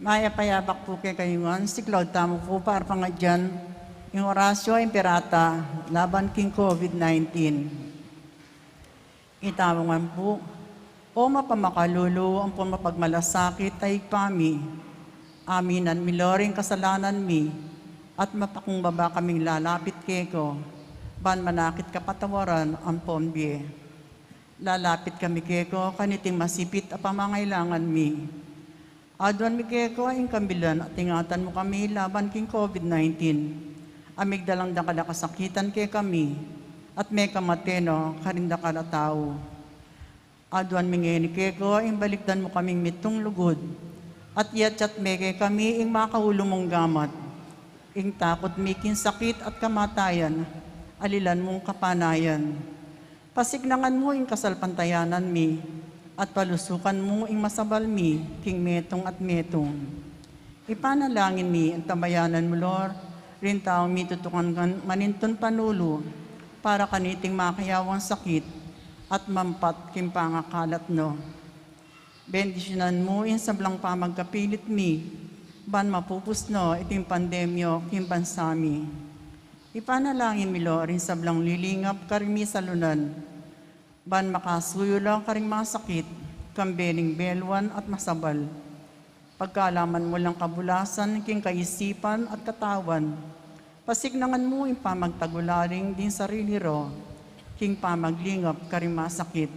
Maya payabak po kay kayungan, si Claude tamo po para pangadyan, yung Horacio Imperata, laban king COVID-19. Itawangan po, o mapamakalulu ang pumapagmalasakit ay pami, aminan miloring kasalanan mi, at mapakung baba kaming lalapit keko, ban manakit kapatawaran ang pombi. Lalapit kami keko, kaniting masipit a pamangailangan mi. Aduan mi keko ang kambilan at ingatan mo kami laban king COVID-19. Amigdalang da kada kasakitan ke kami, at may kamateno karinda kada tao. Aduan mi ngeni keko, ang balikdan mo kaming mitong lugod, at yatchat meke kami ing makahulong mong gamat. Ing takot mikin sakit at kamatayan, alilan mong kapanayan. Pasignangan mo ing kasalpantayanan mi, at palusukan mo ing masabal mi, king metong at metong. Ipanalangin mi ang tambayanan mo, Lord, rin tao mi tutukan maninton panulo, para kaniting makayawang sakit, at mampat king pangakalat no. Bendisyonan mo in sablang pamagkapilit mi, ban mapupusno iting pandemyo king bansami. Ipanalangin mi, Lord, rin sablang lilingap karimi salunan, ban makasuyo lang karing mga sakit, kambeling belwan at masabal. Pagkalaman mo lang kabulasan, king kaisipan at katawan, pasignangan mo yung pamagtagularing din sarili ro, king pamaglingap karing masakit.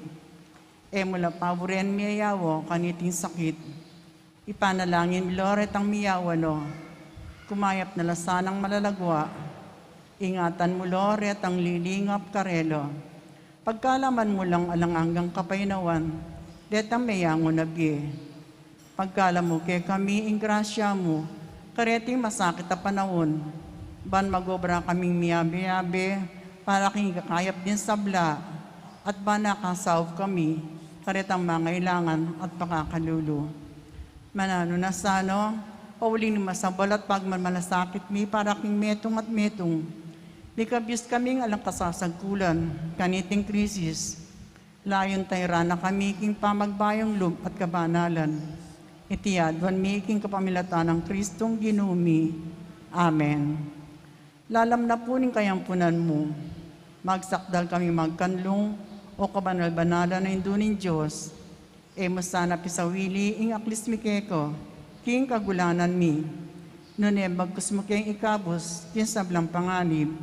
E mula paboren miyayawo kaniting sakit, ipanalangin mi, Lord, ang miyawa no, kumayap na lasanang malalagwa, ingatan mo, Lord, ang lilingap karelo. Pagkalaman mo lang alang-anggang kapaynawan, detang mayango nabi. Pagkalam mo kay kami, ing grasya mo, kareting masakit na panahon, ban magobra kaming miyabi-yabi, para king kakayap din sabla, at ban nakasaw kami, karetang mangailangan at pakakalulu. Manano na sano, pauling ni masabal at pagmamalasakit mi, para king metong at metong, di kabyos kaming alang kasasagkulan, kaniting krisis, layon tayra na kami king pamagbayong loob at kabanalan. Itiyadwan mi king kapamilatan ng Kristong ginumi. Amen. Lalam na po ning kayampunan mo, magsakdal kami magkanlong o kabanal-banalan na indunin Diyos, e mo sana pisawili ing aklis mi keko, king kagulanan mi, nune bagkus mo king ikabos, king sablang panganib,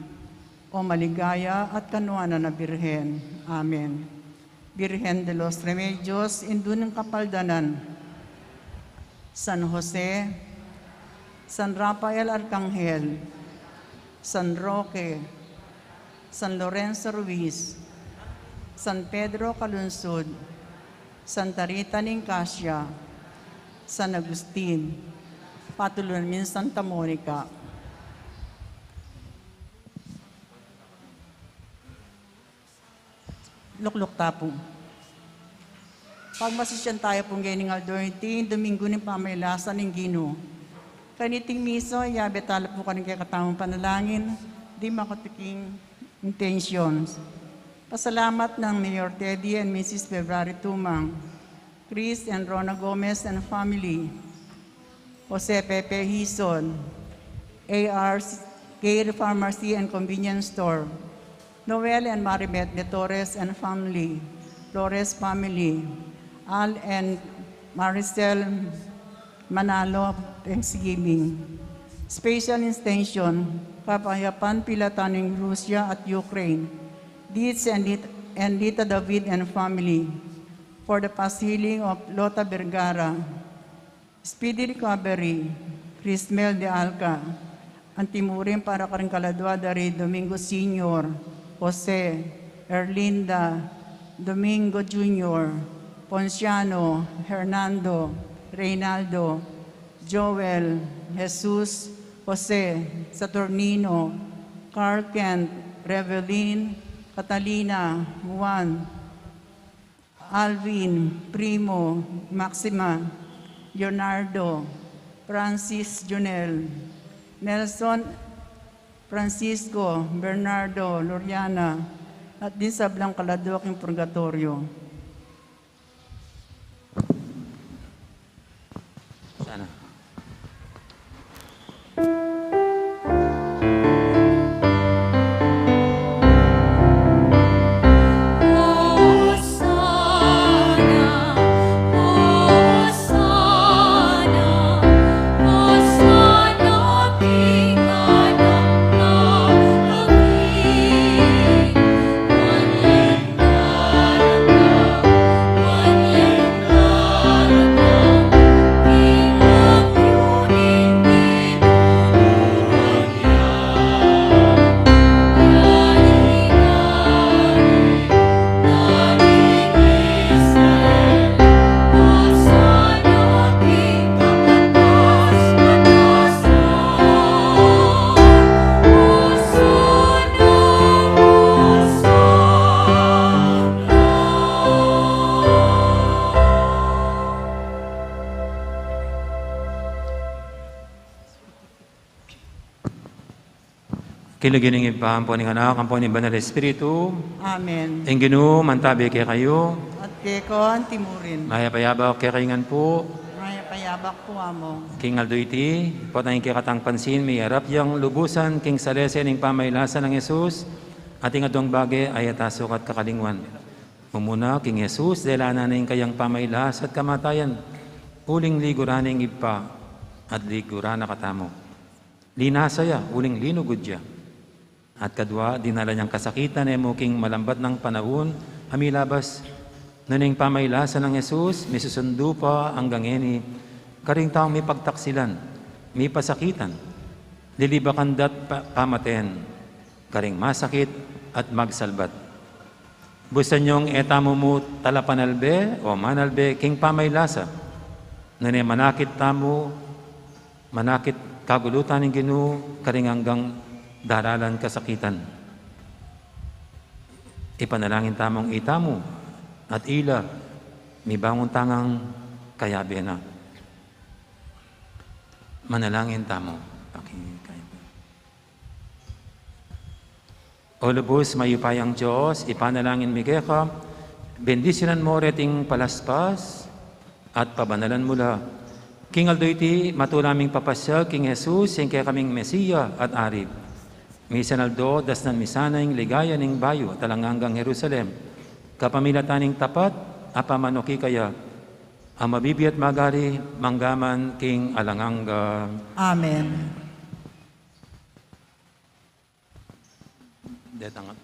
o maligaya at kanuana na Birhen. Amen. Birhen de los Remedios, indun ng kapaldanan, San Jose, San Rafael Arcangel, San Roque, San Lorenzo Ruiz, San Pedro Calunsud, Santa Rita Nicasia, San Agustin, patulungan min Santa Monica. Lukluk tapo. Pagmasisyan tayo pong gaining aldority, Domingo ng pamailasan ng Gino. Kaniting miso, yabetala po kaning kay katamang panalangin, di makatiking intentions. Pasalamat ng Mayor Teddy and Mrs. February Tumang, Chris and Rona Gomez and family, Jose Pepe Hison, AR Care Pharmacy and Convenience Store, Noel and Maribeth de Torres and family, Flores family, Al and Maricel Manalo, Thanksgiving. Special extension, Kapayapan Pilataning Russia at Ukraine, Dietz and Dita David and family, for the past healing of Lota Vergara, speedy recovery, Crismel de Alca, Antimurin para karing kaladwa dari Domingo Senior, Jose, Erlinda, Domingo Jr., Ponciano, Hernando, Reynaldo, Joel, Jesus, Jose, Saturnino, Carl Kent, Revelin, Catalina, Juan, Alvin, Primo, Maxima, Leonardo, Francis Junel, Nelson, Francisco, Bernardo, Loriana, at din sa Blang Kaladwak yung Purgatorio. Sana. Kilugining ipam po ning anak, ang po ni Banal Espiritu, Amen. ang Ginoo, mantabi kay kayo, At kekon timurin. mayapayaba kay kaingan po, Maya payabak po amo. King Aldo iti, po tayong kikatang pansin, may harap yang lubusan, King Salese, ning pamaylasan ng Jesus, ating adong bagay ay atasok at kakalingwan. Mumuna, King Jesus, delana na kayang pamaylas at kamatayan, uling liguraning ipa, at ligurana katamo. Linasaya, uling linugudya. At kadwa, dinala niyang kasakitan e muking malambat ng panahon, hamilabas, naning pamaylasan ng Jesus, may susundo pa hanggang eni, karing taong may pagtaksilan, may pasakitan, lilibakandat pamaten, karing masakit at magsalbat. Busan niyong etamo mo talapanalbe o manalbe king pamaylasa, nanay manakit tamo, manakit kagulutan ng Ginoo, karing hanggang daralan kasakitan. Ipanalangin tamong itamo at ila, may bangon tangang kayabi na. Manalangin tamo. O lubos mayupayang Diyos, ipanalangin mi ka, bendisyonan mo reting palaspas at pabanalan mula. King Aldo iti, matulaming papasya, King Jesus, yung kaya kaming Mesiya at Arib. Misan Aldo, dasnan misanay, ligaya ning bayo, talanganggang Jerusalem. Kapamilataning tapat, apamanuki kaya, ang mabibiyat magari, manggaman, King Alanganga. Amen. Detangat.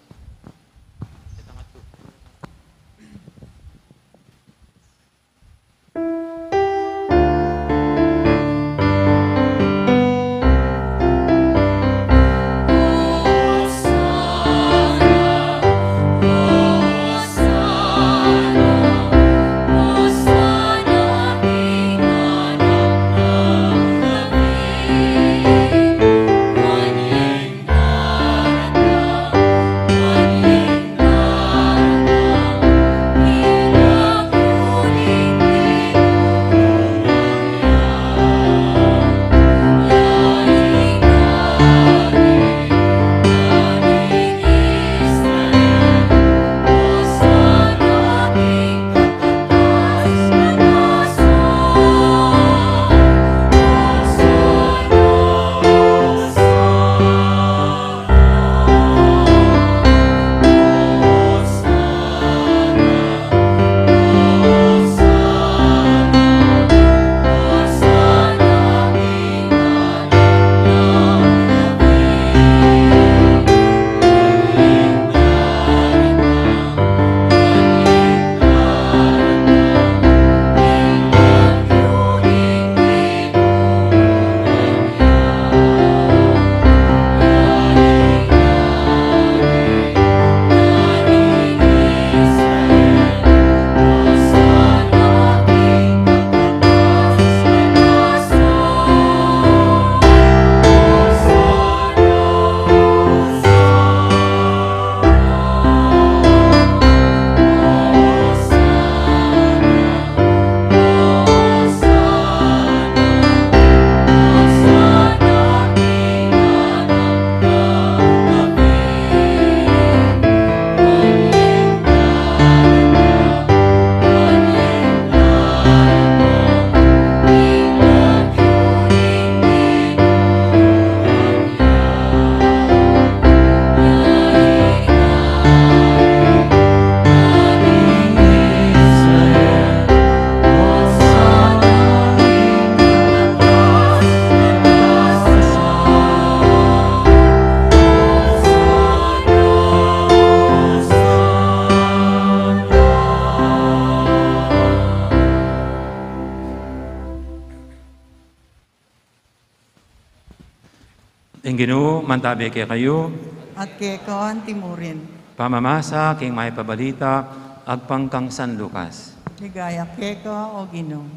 Ang Ginoo, mantabi kay kayo, At kekon timurin. pamamasa, king may pabalita, agpangkang San Lucas. Ligaya keko o Ginoo.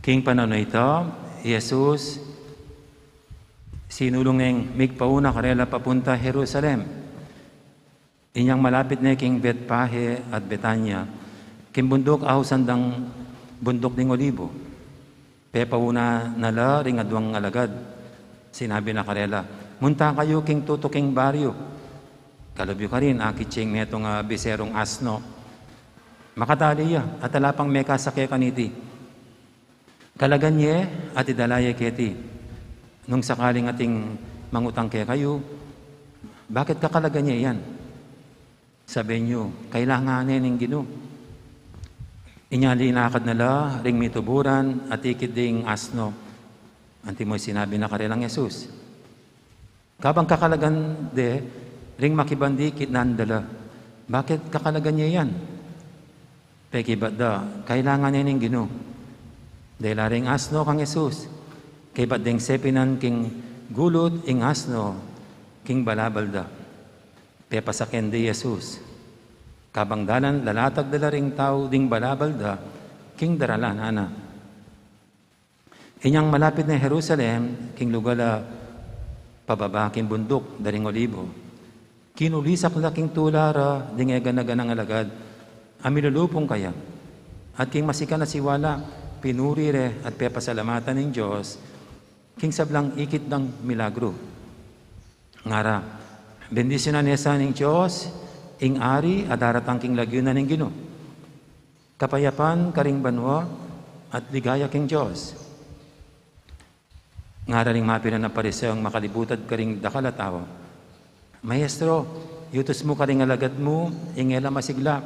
King panano ito, Jesus, sinulong ng migpauna karela papunta Jerusalem. Inyang malapit na king Betpahe at Betanya, king bundok ahusandang bundok ng Olibo. Pepauna nala ring adwang alagad. Sinabi na karela, munta kayo king tutuking baryo. Kalabyo ka rin, akitsing netong biserong asno. Makataliya at alapang meka sakya kaniti. Kalaganye at idalaya keti. Nung sakaling ating mangutang kaya kayo, bakit kakalaganye yan? Sabi nyo, kailanganin ng Ginoo. Inyali inakad nala, ring mituburan, at ikit ding asno. Anti mo sinabi na karelang Jesus. Kabang kakalagan de, ring makibandikit nandala. Bakit kakalagan niya yan? Pekibat da, kailangan niya ng Ginoo. Dahil ring asno kang Jesus. Kay ba't ding sepinan king gulot ing asno, king balabal da. Pepasaken de Jesus. Kabang dalan, lalatag dala ring tao ding balabal da, king daralan, ana. Inyang malapit na Jerusalem, king lugala, pababa king bundok, daring Olibo. Kinulisak na king tulara, ding egan-agan ang alagad, amilulupong kaya. At king masika na siwala, pinurire at pepasalamatan ng Diyos, king sablang ikit ng milagro. Ngara, bendisyonan nesa ng Diyos, ing ari at daratang king lagyunan ng Ginoo. Kapayapan karing banwa at ligaya king Diyos. Ngara ring mapilan na pariseo ang makalibutad karing dakalatawa. Maestro, yutos mo karing alagad mo, ingela masigla.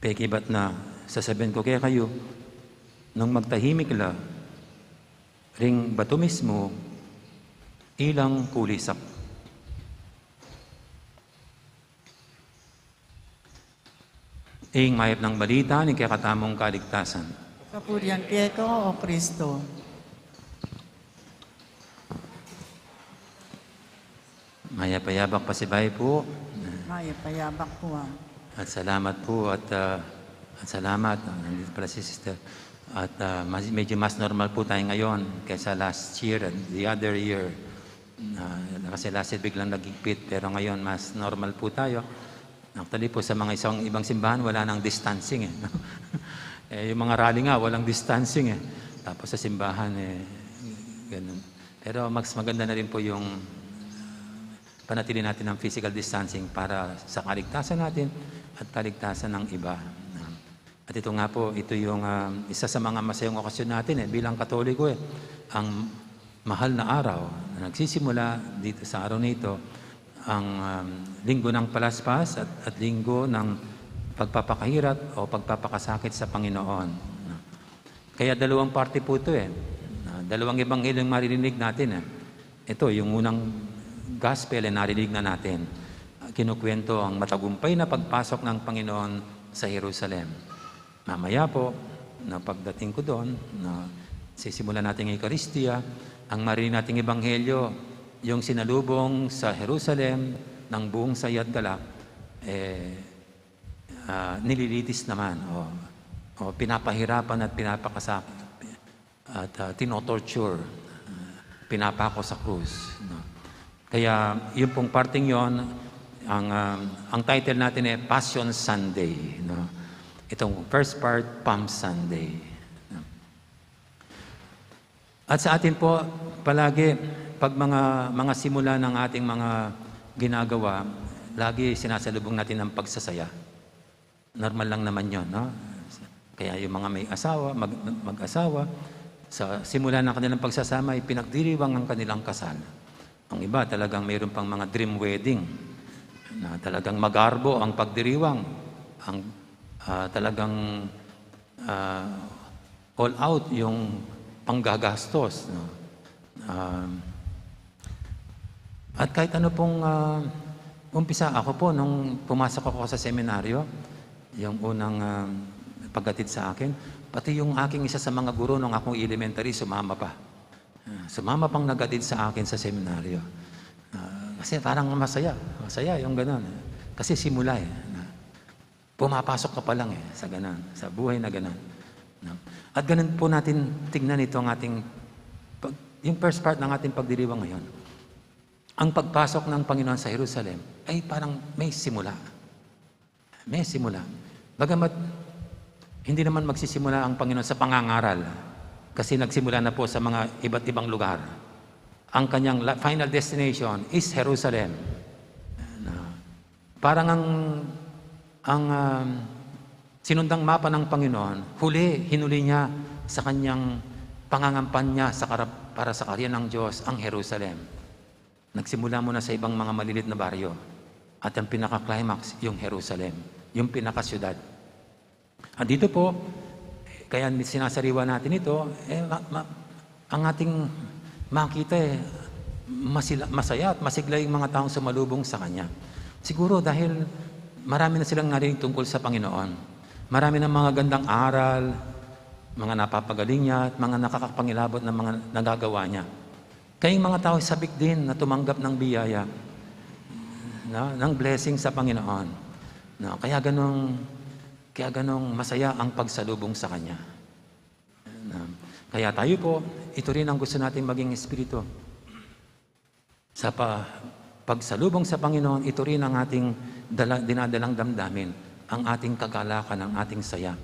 Pekibat na, sasabihin ko kaya kayo, nung magtahimik la, ring bato mismo, ilang kulisak. Ing mayap ng balita ni kakatamong kaligtasan. Kapurihan keko o Kristo. Mayapayabak pasibay po. Maya payabak po At salamat po at salamat. Nandito pala si sister. At medyo mas normal po tayo ngayon kaysa last year and the other year. Kasi last year biglang nagigpit pero ngayon mas normal po tayo. Actually po sa mga ibang simbahan wala nang distancing. Yung mga rally nga walang distancing. Tapos sa simbahan ganun. Pero mas maganda na rin po yung panatili natin ang physical distancing para sa kaligtasan natin at kaligtasan ng iba. At ito nga po, ito yung isa sa mga masayang okasyon natin bilang Katoliko ang mahal na araw na nagsisimula dito sa araw nito, ang linggo ng palaspas at linggo ng pagpapakahirap o pagpapakasakit sa Panginoon. Kaya dalawang parte po ito dalawang ebanghelyo yung maririnig natin Ito, yung unang gospel narinig na natin. Kinukwento ang matagumpay na pagpasok ng Panginoon sa Jerusalem. Mamaya po, na pagdating ko doon, na sisimulan natin ang Eucharistia, ang marinig nating ebanghelyo, yung sinalubong sa Jerusalem ng buong saya at galak, nililitis naman, o pinapahirapan at pinapakasakit, at tinotorture, pinapako sa krus. Kaya yung pong parting yon, ang title natin Passion Sunday. Itong first part, Palm Sunday. At sa atin po, palagi, pag mga simula ng ating mga ginagawa, lagi sinasalubong natin ang pagsasaya. Normal lang naman yun, no? Kaya yung mga may asawa, mag-asawa, sa simula ng kanilang pagsasama, pinagdiriwang ang kanilang kasal. Ang iba talagang mayroon pang mga dream wedding na talagang magarbo ang pagdiriwang, ang talagang all out yung panggagastos. No? At kahit ano pong umpisa, ako po nung pumasok ako sa seminaryo, yung unang paghatid sa akin, pati yung aking isa sa mga guro nung akong elementary, sumama pa. Sumama pang nagatid sa akin sa seminaryo. Kasi parang masaya yung gano'n. Kasi simula pumapasok ka pa lang sa gano'n, sa buhay na gano'n. At ganun po natin tignan ito ang ating, yung first part ng ating pagdiriwang ngayon. Ang pagpasok ng Panginoon sa Jerusalem ay parang may simula. May simula. Bagamat hindi naman magsisimula ang Panginoon sa pangangaral kasi nagsimula na po sa mga iba't ibang lugar. Ang kanyang final destination is Jerusalem. Parang ang sinundang mapa ng Panginoon, hinuli niya sa kanyang pangangampanya para sa karya ng Diyos ang Jerusalem. Nagsimula muna sa ibang mga malilit na baryo. At ang pinaka-climax, yung Jerusalem, yung pinaka-syudad. At dito po, kaya sinasariwa natin ito, ang ating makita masaya at masigla yung mga taong sumalubong sa Kanya. Siguro dahil marami na silang narinig tungkol sa Panginoon. Marami ng mga gandang aral, mga napapagaling niya, at mga nakakapangilabot na mga nagagawa niya. Kaya yung mga tao sabik din na tumanggap ng biyaya, ng blessing sa Panginoon. Kaya ganong masaya ang pagsalubong sa Kanya. Kaya tayo po, ito rin ang gusto natin maging espiritu. Sa pagsalubong sa Panginoon, ito rin ang ating dinadalang damdamin, ang ating kagalakan, ang ating saya.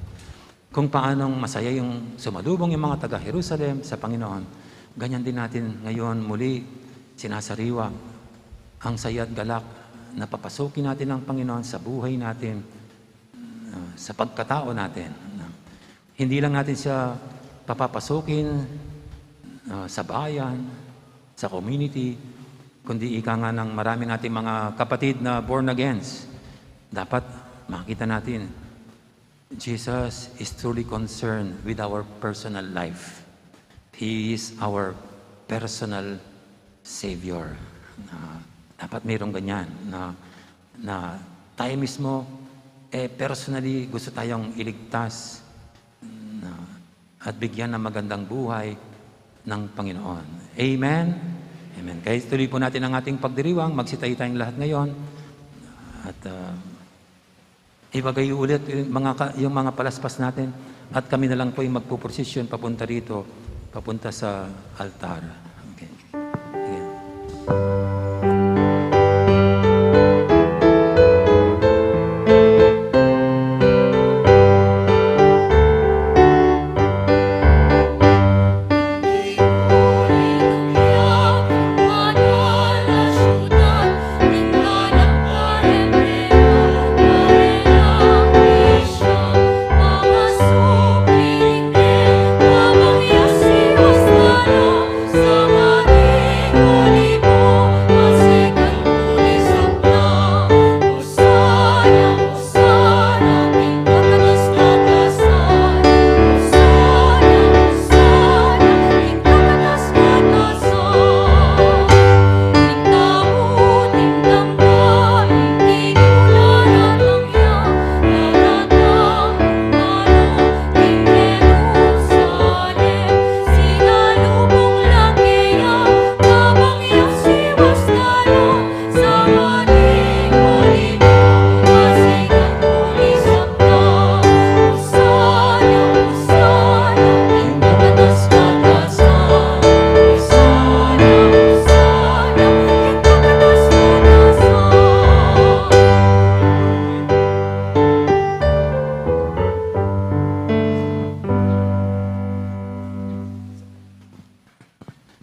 Kung paanong masaya yung sumalubong yung mga taga-Jerusalem sa Panginoon, ganyan din natin ngayon muli sinasariwa ang saya at galak na papasukin natin ang Panginoon sa buhay natin, sa pagkatao natin. Hindi lang natin siya papapasukin sa bayan, sa community, kundi ika nga ng marami nating mga kapatid na born agains. Dapat makita natin, Jesus is truly concerned with our personal life. He is our personal Savior. Dapat mayroong ganyan na tayo mismo personally gusto tayong iligtas at bigyan ng magandang buhay ng Panginoon. Amen? Amen. Kaya tuloy po natin ang ating pagdiriwang. Magsitayo tayong lahat ngayon. At ibagay ulit yung mga palaspas natin. At kami na lang po yung magpuprosesyon papunta rito, papunta sa altar. Okay. Again.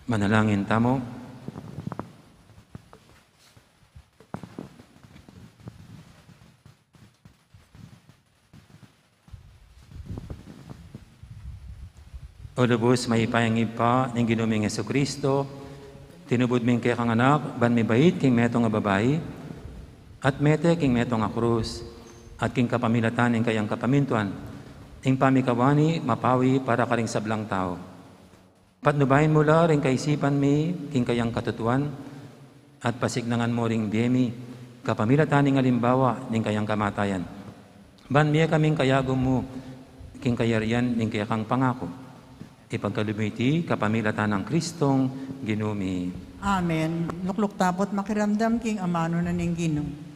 Manalangin tamo. O lubos may ipayang ipa ng ginuming Jesucristo, tinubod ming kaya kang anak, ban may bait king metong nga babae, at mete king metong nga krus, at king kapamilatan ng kayang kapamintuan, ing pamikawani mapawi para karing sablang tao. Patnubahin mo la rin kaisipan mi, king kayang katutuan, at pasignangan mo ring biyemi, kapamilatan ng alimbawa, ning kayang kamatayan. Ban miya kaming kayagom mo, king kayarian, ning kaya kang pangako. Ipagkalumiti, kapamilatan ng Kristong ginumi. Amen. Lukluk tapot makiramdam king amano na ning Ginoo.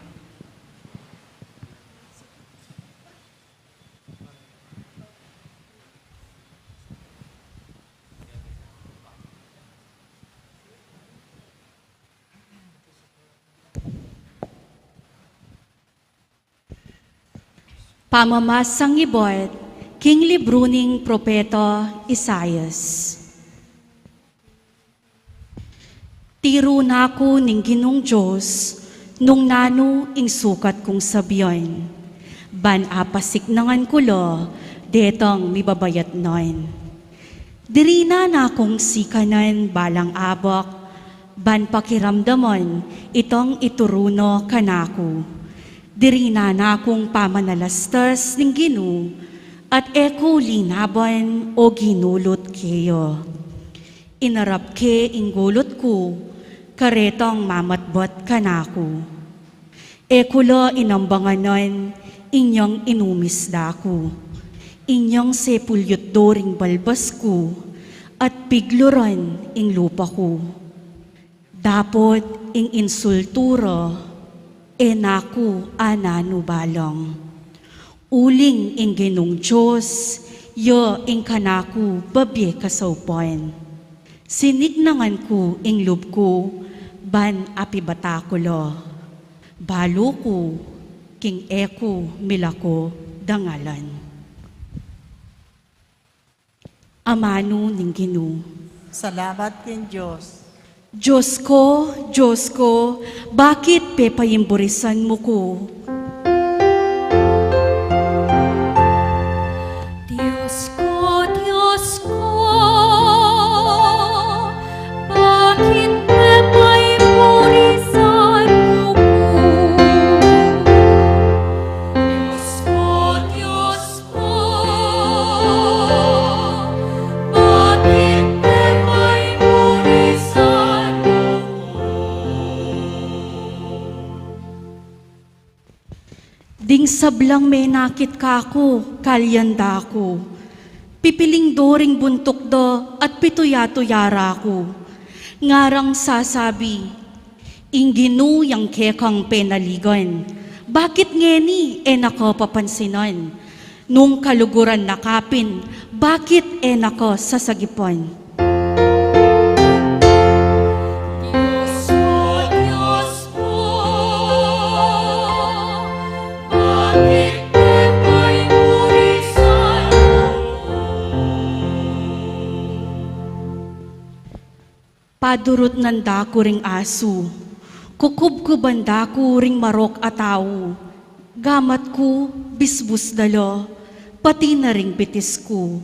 Pamamasang ibot, King Libruning Propeta Isaias. Tiro na ako ning Ginong Diyos, nung nano ing sukat kong sabyon. Ban apasik nangan kulo, detong mibabayat noin. Diri na akong sikanan balang abak, ban pakiramdamon itong ituruno kanako. Diri na akong pamanalastas ning Ginoo, at eko linaban o ginulot kayo. Inarap ke ingulot ko, karetong mamatbot kanako. Ekulo inambanganon, inyong inumisda ko. Inyong sepulyot doring balbas ko, at pigluran ing lupa ko. Dapot ing insulturo, naku anano balong. Uling ing Ginong Diyos, yo ing kanako babye kasawpon. Sinignangan ko ing lub ko, ban api batakulo. Balo ko, king eko milako dangalan. Amano ning Ginoo. Salamat kin Diyos. Diyos ko, bakit pepayimburisan mo ko? Diyos ko, bakit pepayimburisan mo ko? Diyos ko, bakit pepayimburisan mo Ding sablang may nakit kako, kalyanda ko. Pipiling doring buntok do at pituyatuyara ko. Ngarang sasabi, Ginoo yang kekang penaligan. Bakit ngeni nako papansinan? Nung kaluguran nakapin, bakit nako sasagipon? Diyos ko, bakit pepayimburisan mo? Padurot nanda ko ring aso, kukubkubanda ko ring marok ataw, gamat ko bisbus dalo, pati na ring bitis ko,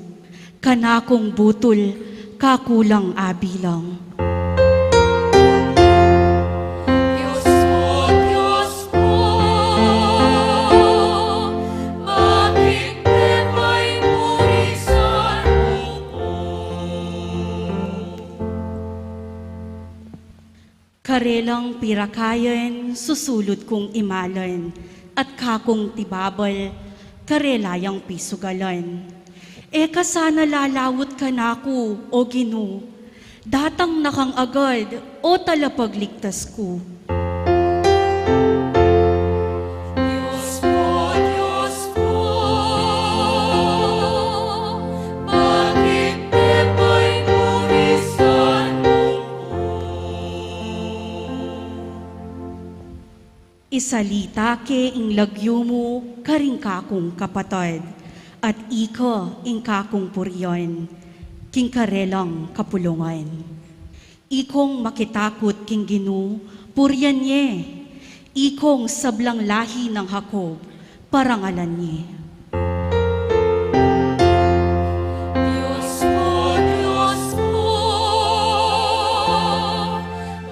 kanakong butol, kakulang abilang. Diyos ko, bakit pepayimburisan mo? Karelang pirakayan, susulot kong imalan, at kakong tibabal, karelayang pisugalan. Kasana lalawot ka nako, o Ginoo, datang nakang agad, o talapagligtas ko. Diyos ko, bakit pepayimburisan mo? Isalita ke ing lagyo mo, karing kakong kapatid, at iko ing kakong puryon, king karelang kapulungan. Ikong makitakot king Ginoo, puryan nye, ikong sablang lahi ng Hakob, parangalan nye. Diyos ko,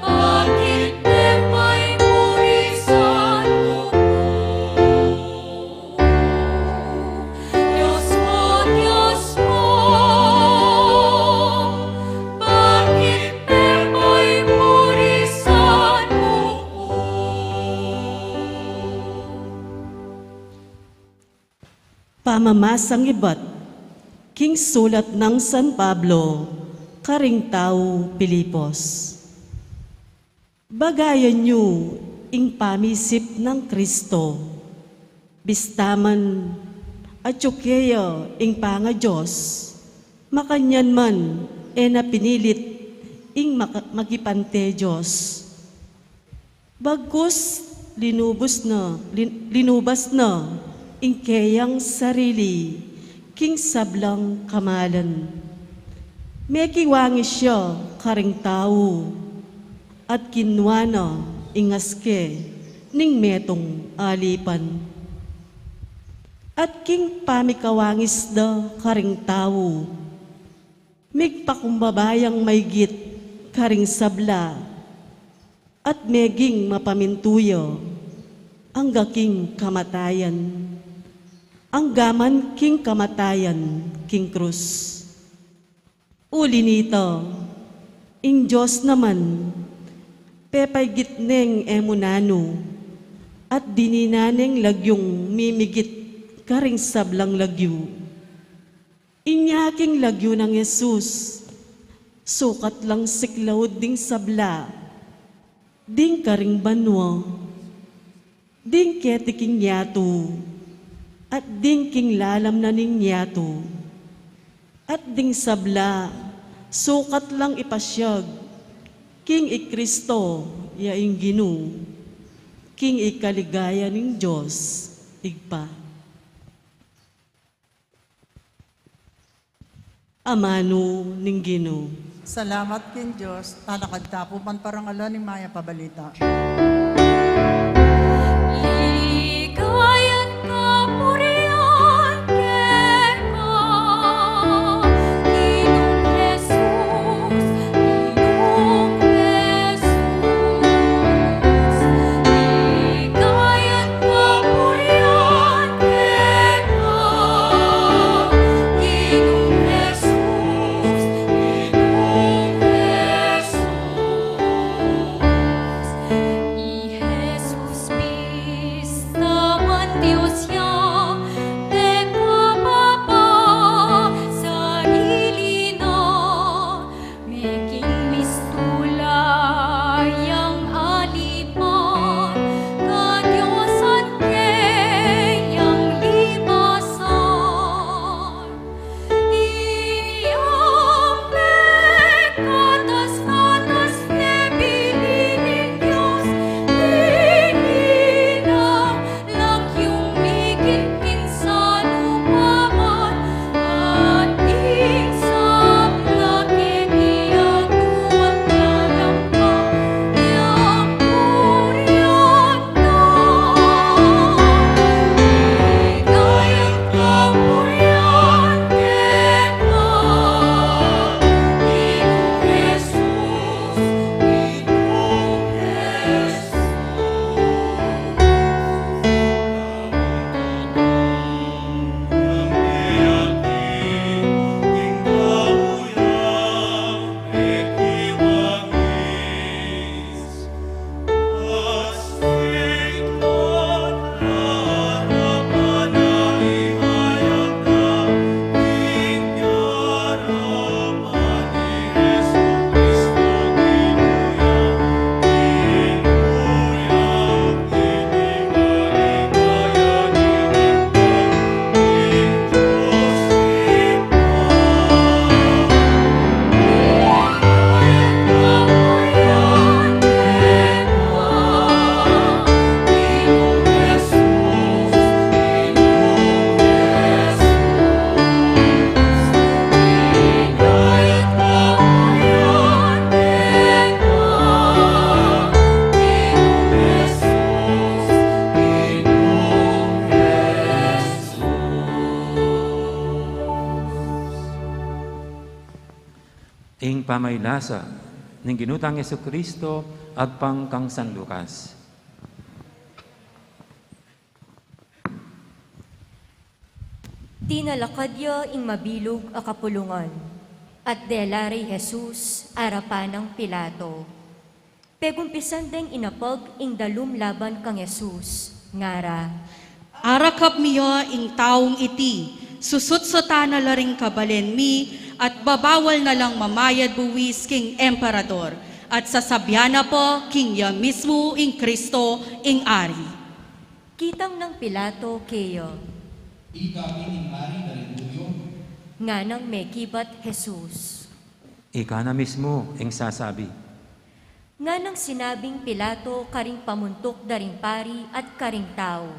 bakit pepayimburisan mo? Diyos ko, bakit pepayimburisan mo? Pamamasang ibat, King Sulat ng San Pablo, Karing Tao, Pilipos. Bagayan niyo ing pamisip ng Kristo, bistaman at yukeya ing panga Diyos, makanyan man na pinilit ing magipante Diyos. Bagkus linubas na ingkeyang sarili, king sablang kamalan. Mekiwangi siya karing tao, at kinwana ingaske ning metong alipan. At king pamikawangis da karing tao, migpakumbabayang maygit karing sabla, at meging mapamintuyo ang gaking kamatayan. Ang gaman king kamatayan, king krus. Uli nito, ing Diyos naman, pepay gitneng emunano, at dininaneng lagyong mimigit karing sablang lagyo. Inyaking lagyo ng Yesus, sukat lang siklawd ding sabla, ding karing banwa, ding ketiking yato, at ding king lalam na ning yato, at ding sabla, sukat lang ipasyag, king ikristo, yaing ginu, king ikaligaya ning Diyos, igpa. Amano ning ginu. Salamat kin Diyos, talakad tapo man parang ala ni Maya pabalita. Ligayan kapurihan keka, Ginoong Jesus, Ginoong Jesus. Ligayan kapurihan keka, Ginoong Jesus, Ginoong Jesus. Jesus Cristo, Diyos niya, teka Papa, sarili na, making mistulay ang alipan, kadyosan kayang libasan. Iyang katas-katas pinipili ng Diyos, hinilang lakyong migit sa lupaman, at isang laki iyatuan lalampa, iyang kuryanta. Ligayang kapurihan keka, Ginoong Jesus, Ginoong Ing pamaylasa ng ginutang Yesu Kristo agpang kang San Lucas. Tinalakadya ing mabilog a kapulungan, at delari Jesus arapan ng Pilato. Pegumpisan deng inapag ing dalum laban kang Jesus, ngara. Arakap miya ing taong iti, susut sa na laring kabalen mi, at babawal na lang mamayad buwis king emperador, at sasabyana po king ya mismo ing Kristo ing ari. Kitang ng Pilato keyo. Nga nang may kibat Jesus. Ika na mismo ing sasabi. Nga nang sinabing Pilato karing pamuntok daring pari at karing tao.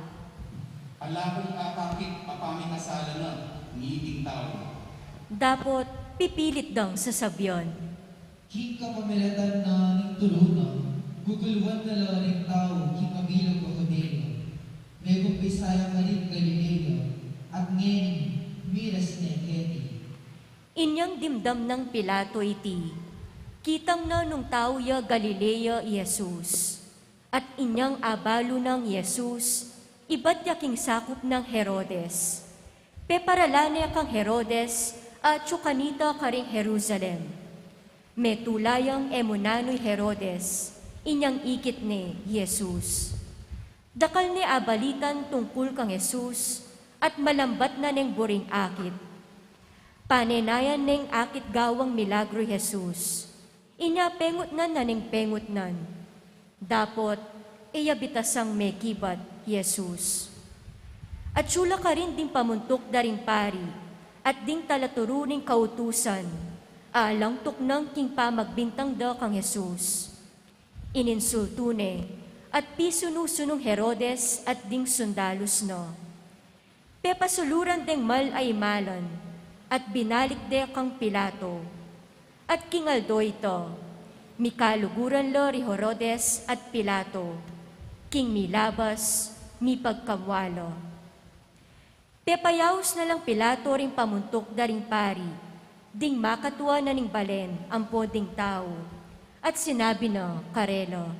Alakong akakit apaming asala na, ngiting tao. Dapot pipilit dang sasabyan. King kapamilatan na ning tulungan, guguluhan na laring tao, king kabilang kakodero. May kumpisaya ka rin Galileo, at ngayon, miras na keti. Inyang dimdam ng Pilato iti, kitang na nung tao ya Galilea Jesus. At inyang abalo ng Jesus, iba't yaking sakop ng Herodes. Peparalane kang Herodes, at tsukanita ka ring Jerusalem. Metulayang emunano'y Herodes, inyang ikit ni Jesus. Dakal ni abalitan tungkol kang Jesus, at malambat na neng buring akit. Panenayan neng akit gawang milagro Jesus. Inya pengot nan neng pengot nan. Dapot, iyabitasang may kibat, Jesus. At sula ka rin din pamuntok daring pari, at ding talaturuning kautusan, alang tuknang king pamagbintang da kang Jesus. Ininsultune, at pisunusunong Herodes at ding sundalos no. Pepasuluran deng mal ay malan, at binalik de kang Pilato. At kingaldo ito, mikaluguran lo ri Herodes at Pilato, king milabas, mi pagkamwalo. Pepayaos na lang Pilato ring pamuntok daring pari, ding makatuwa na ning balen ang poding tao, at sinabi na karelo.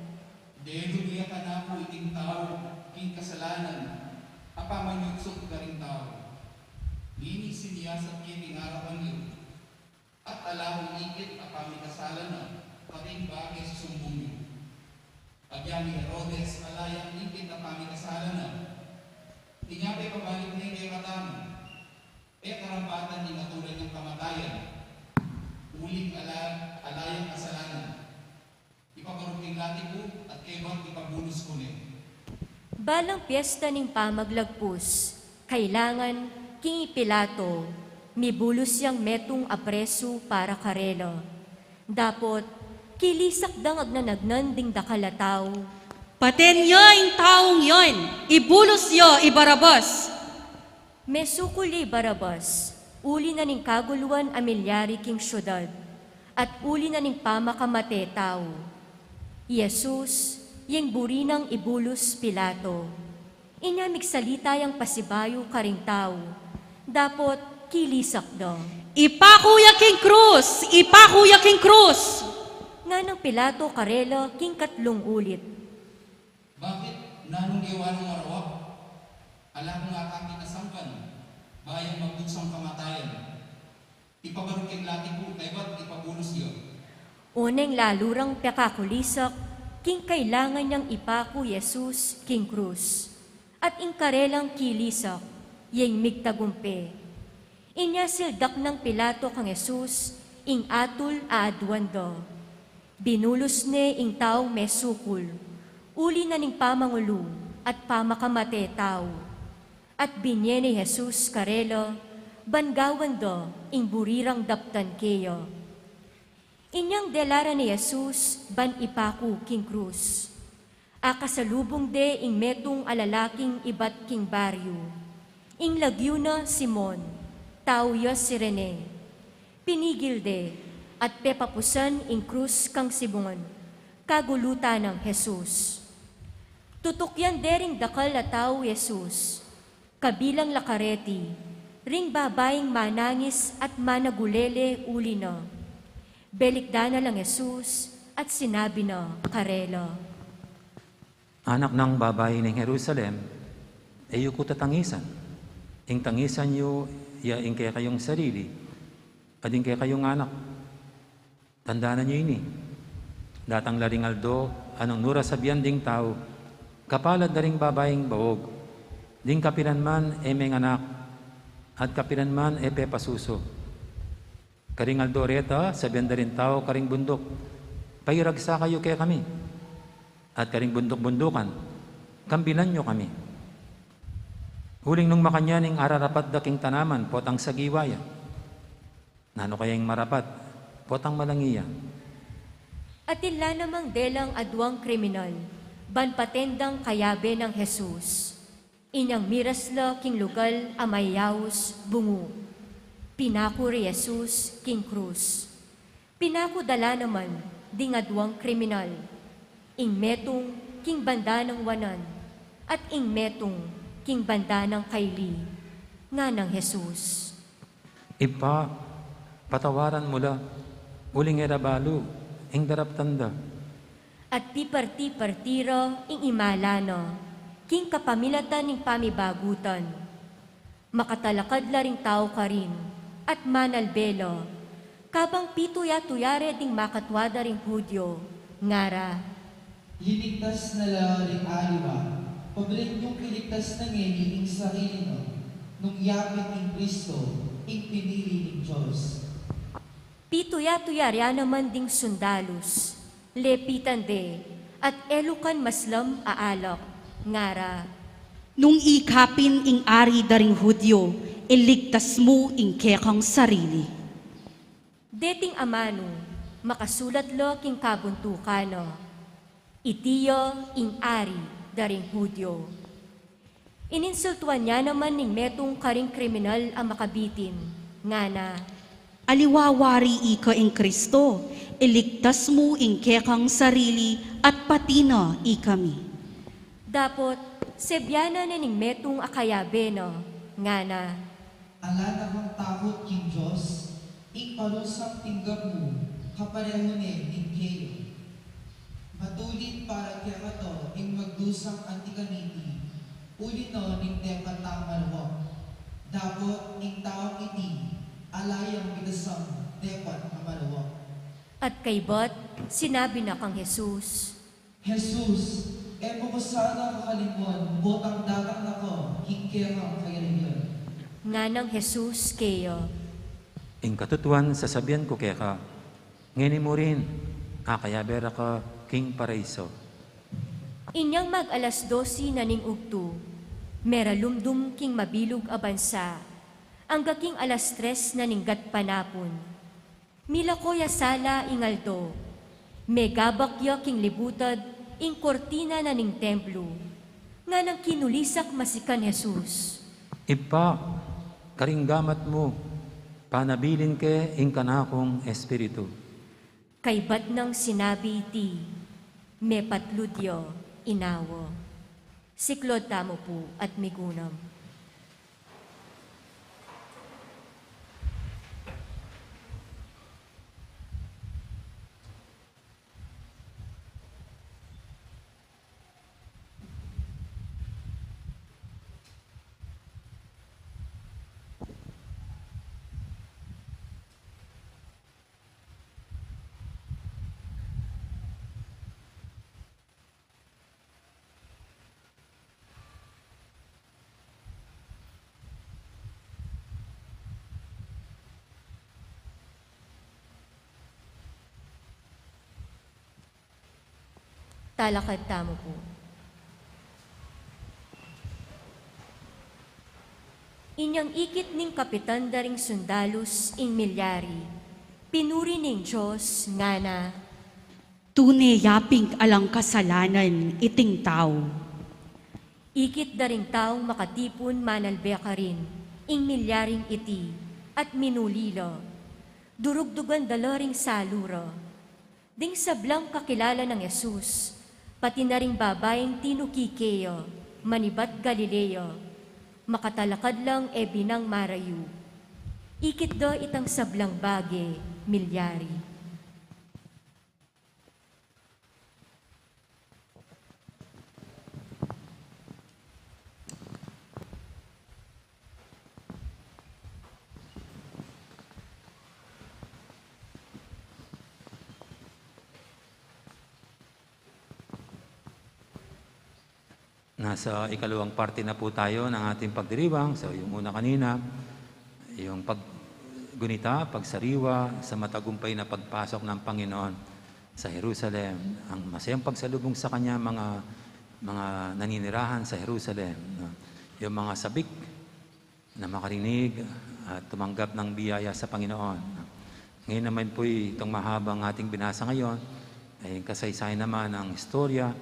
Delo niya ka na po iting tao, king kasalanan, apamanyugsok ka rin tao. Nini siniyasat niya tinarapan niyo, at alahong ikit apaming kasala na, kating bagay sa sumbong niyo. Agyan ni Herodes, alayang ikit apaming kasala na, tinyapay pabalik niya kay katami, karambatan ni natuloy ng kamatayan, uling alayang kasalanan. Ipaparuking lati ko at kebang ipabulos ko niya. Balang piyesta ning pamaglagpus, kailangan king Pilato, mibulos yang metong apreso para karelo. Dapot, kilisak dang agnanagnan ding dakalataw. Paten yo yung taong yon, ibulos yo, ibarabas. Mesukuli Barabas, uli na ning kaguluan amilyari king syudad, at uli na ning pamakamate tao. Jesus, yung burinang ibulos Pilato. Inyamig salita yung pasibayo karing tao, dapot kilisak daw. Ipakuya king krus, ipakuya king krus. Nga ng Pilato karela king katlong ulit. Bakit nanong iwanong marawak? Alam mo nga kami kasangkan, bayang magbuksang kamatayan. Ipabaruking lati ko, kay ba't ipabulos yun? Uneng lalurang pekakulisak, king kailangan niyang ipaku Jesus king krus. At ingkarelang kilisak, yung migtagumpe. Inya sildak ng Pilato kang Jesus, ing atul aadwando. Binulos ne ing taong mesukul, uli na ning pamangulo at pamakamate tao. At binye ni Jesus karelo, bangawan do ing burirang daptan keyo. Inyang delara ni Jesus, ban ipaku king krus. Akasalubong de ing metong alalaking ibat king baryo. Ing lagyo na Simon, tao ya si Rene. Pinigil de, at pepapusan ing krus kang Simon, kagulutan ng Jesus. Tutukyan dering dakal na tao Jesus, kabilang lakareti, ring babaeng manangis at managulele uli na. Belikda na lang Jesus at sinabi na karela. Anak ng babae ng Jerusalem, ayo ko tatangisan. Ing tangisan yo, ing kaya kayong sarili, at ing kaya kayong anak. Tandaan nyo ini. Datang laring aldo, anong nura sabihan ding tao, kapalad na ring babaeng bawog, ding kapilan man meng anak, at kapilan man pepasuso. Karing aldo reta, sabihan na rin tao, karing bundok, pairagsa kayo kaya kami. At karing bundok-bundukan, kambilan nyo kami. Huling nung makanyaning ararapat daking tanaman, potang sagiwaya. Nano kayang marapat, potang malangiya. At ila namang delang adwang kriminal, ban patendang kayabe ng Jesus. Inyang mirasla king lugal amayawos bungu. Pinako ri Jesus king krus. Pinako dala naman di nga duwang kriminal. Ing metong king banda ng wanan at ing metong king banda ng kaili nga ng Jesus. Ipa, patawaran mula, uling erabalo, ing darap tanda. At piparti-partira ing imalana, king kapamilatan ning pamibagutan. Makatalakad la ring tao ka rin, at manalbelo, kabang pituya-tuyare ding makatwada ring Hudyo, ngara. Liligtas na laring aliwa, pabalik yung iligtas na ngeni ing sarili no, nung yapit ing Kristo, ing pinili ng Diyos. Pituya-tuyarya naman ding sundalus, lepitan de, at elukan maslam aalak, ngara. Nung ikapin ing ari daring Hudyo, iligtas mo ing kekang sarili. Deting amano, makasulat lo king kabuntukano. Itiyo ing ari daring Hudyo. Ininsultuan niya naman ning metong karing kriminal ang makabitin, ngana. Aliwawari ika ing Kristo, iligtas mo ing kekang sarili at pati na ikami. Dapot, sebyana na ning metong akayabe no, ngana. Ala na kang takot king Diyos, ing parusang tinggap mo, kapareho ni ing kayo. Matulit para kaya ka to, ing magdusang antikaniti, uli no ning tepat tamalwak. Dapot ing taong iti, alayang bidasang tepat amalwak. At kay Bot, sinabi na kang Jesus. Jesus, mo ko sana kakalimuan, botang datang nako, hingkera kayaliyan. Nga ng Jesus kayo. Ing katutuan, sasabihan ko kaya ka, ngeni mo rin, akayabera ka, king paraiso. Inyang mag-alas 12 na ning ugto, meralumdum king mabilog a bansa, ang gaking alas 3 na ning gatpanapon. Mila koya sala ingaldo, megabakya king libutad, ing kortina na ning templo, nga nang kinulisak masikan Jesus. Ipa, karinggamat mo, panabilin ke ing kanakong espiritu. Kay bat nang sinabi iti, me patludyo inawo. Siklod tamo po at migunam. Talakad tamo po. Inyang ikit ning kapitan daring sundalus ing milyari, pinuri ning Diyos nga na, Tune yaping alang kasalanan iting tao. ikit daring taong makatipon manalbe ka rin, ing milyaring iti, at minulilo, durugdugan dalaring saluro. Ding sablang kakilala ng Jesus, pati na ring babaeng tinukikeyo, manibat Galileo, makatalakad lang e binang marayu. Ikit do itang sablang bage, milyari. Nasa ikalawang parte na po tayo ng ating pagdiriwang. So yung una kanina, yung paggunita, pagsariwa sa matagumpay na pagpasok ng Panginoon sa Jerusalem. Ang masayang pagsalubong sa Kanya mga naninirahan sa Jerusalem. Yung mga sabik na makarinig at tumanggap ng biyaya sa Panginoon. Ngayon naman po itong mahabang ating binasa ngayon ay kasaysayan naman ng istorya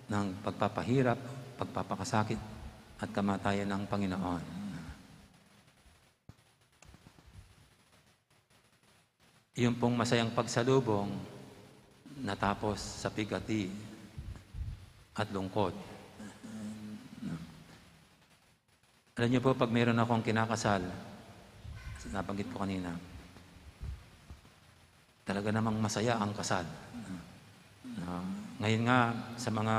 ng pagpapahirap, pagpapakasakit at kamatayan ng Panginoon. Yung pong masayang pagsalubong natapos sa pigati at lungkot. Alam niyo po, pag mayroon akong kinakasal, nabanggit ko kanina, talaga namang masaya ang kasal. Ngayon nga, sa mga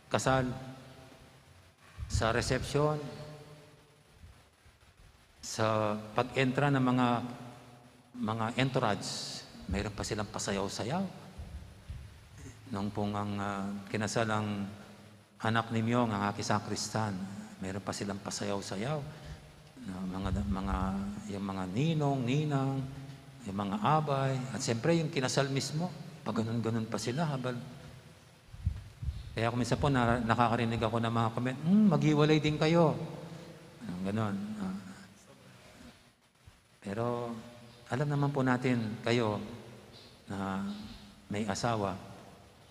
kasal, sa reception, sa pag-entra ng mga entourage, mayroon pa silang pasayaw-sayaw. Nung pong ang kinasal ang anak ni Myong, ang aking sakristan, mayroon pa silang pasayaw-sayaw. Yung mga ninong, ninang, yung mga abay, at siyempre yung kinasal mismo, pag ganun-ganun pa sila habang. Kaya kung minsan po nakakarinig ako ng mga comment, maghiwalay din kayo. Ganon. Pero alam naman po natin kayo na may asawa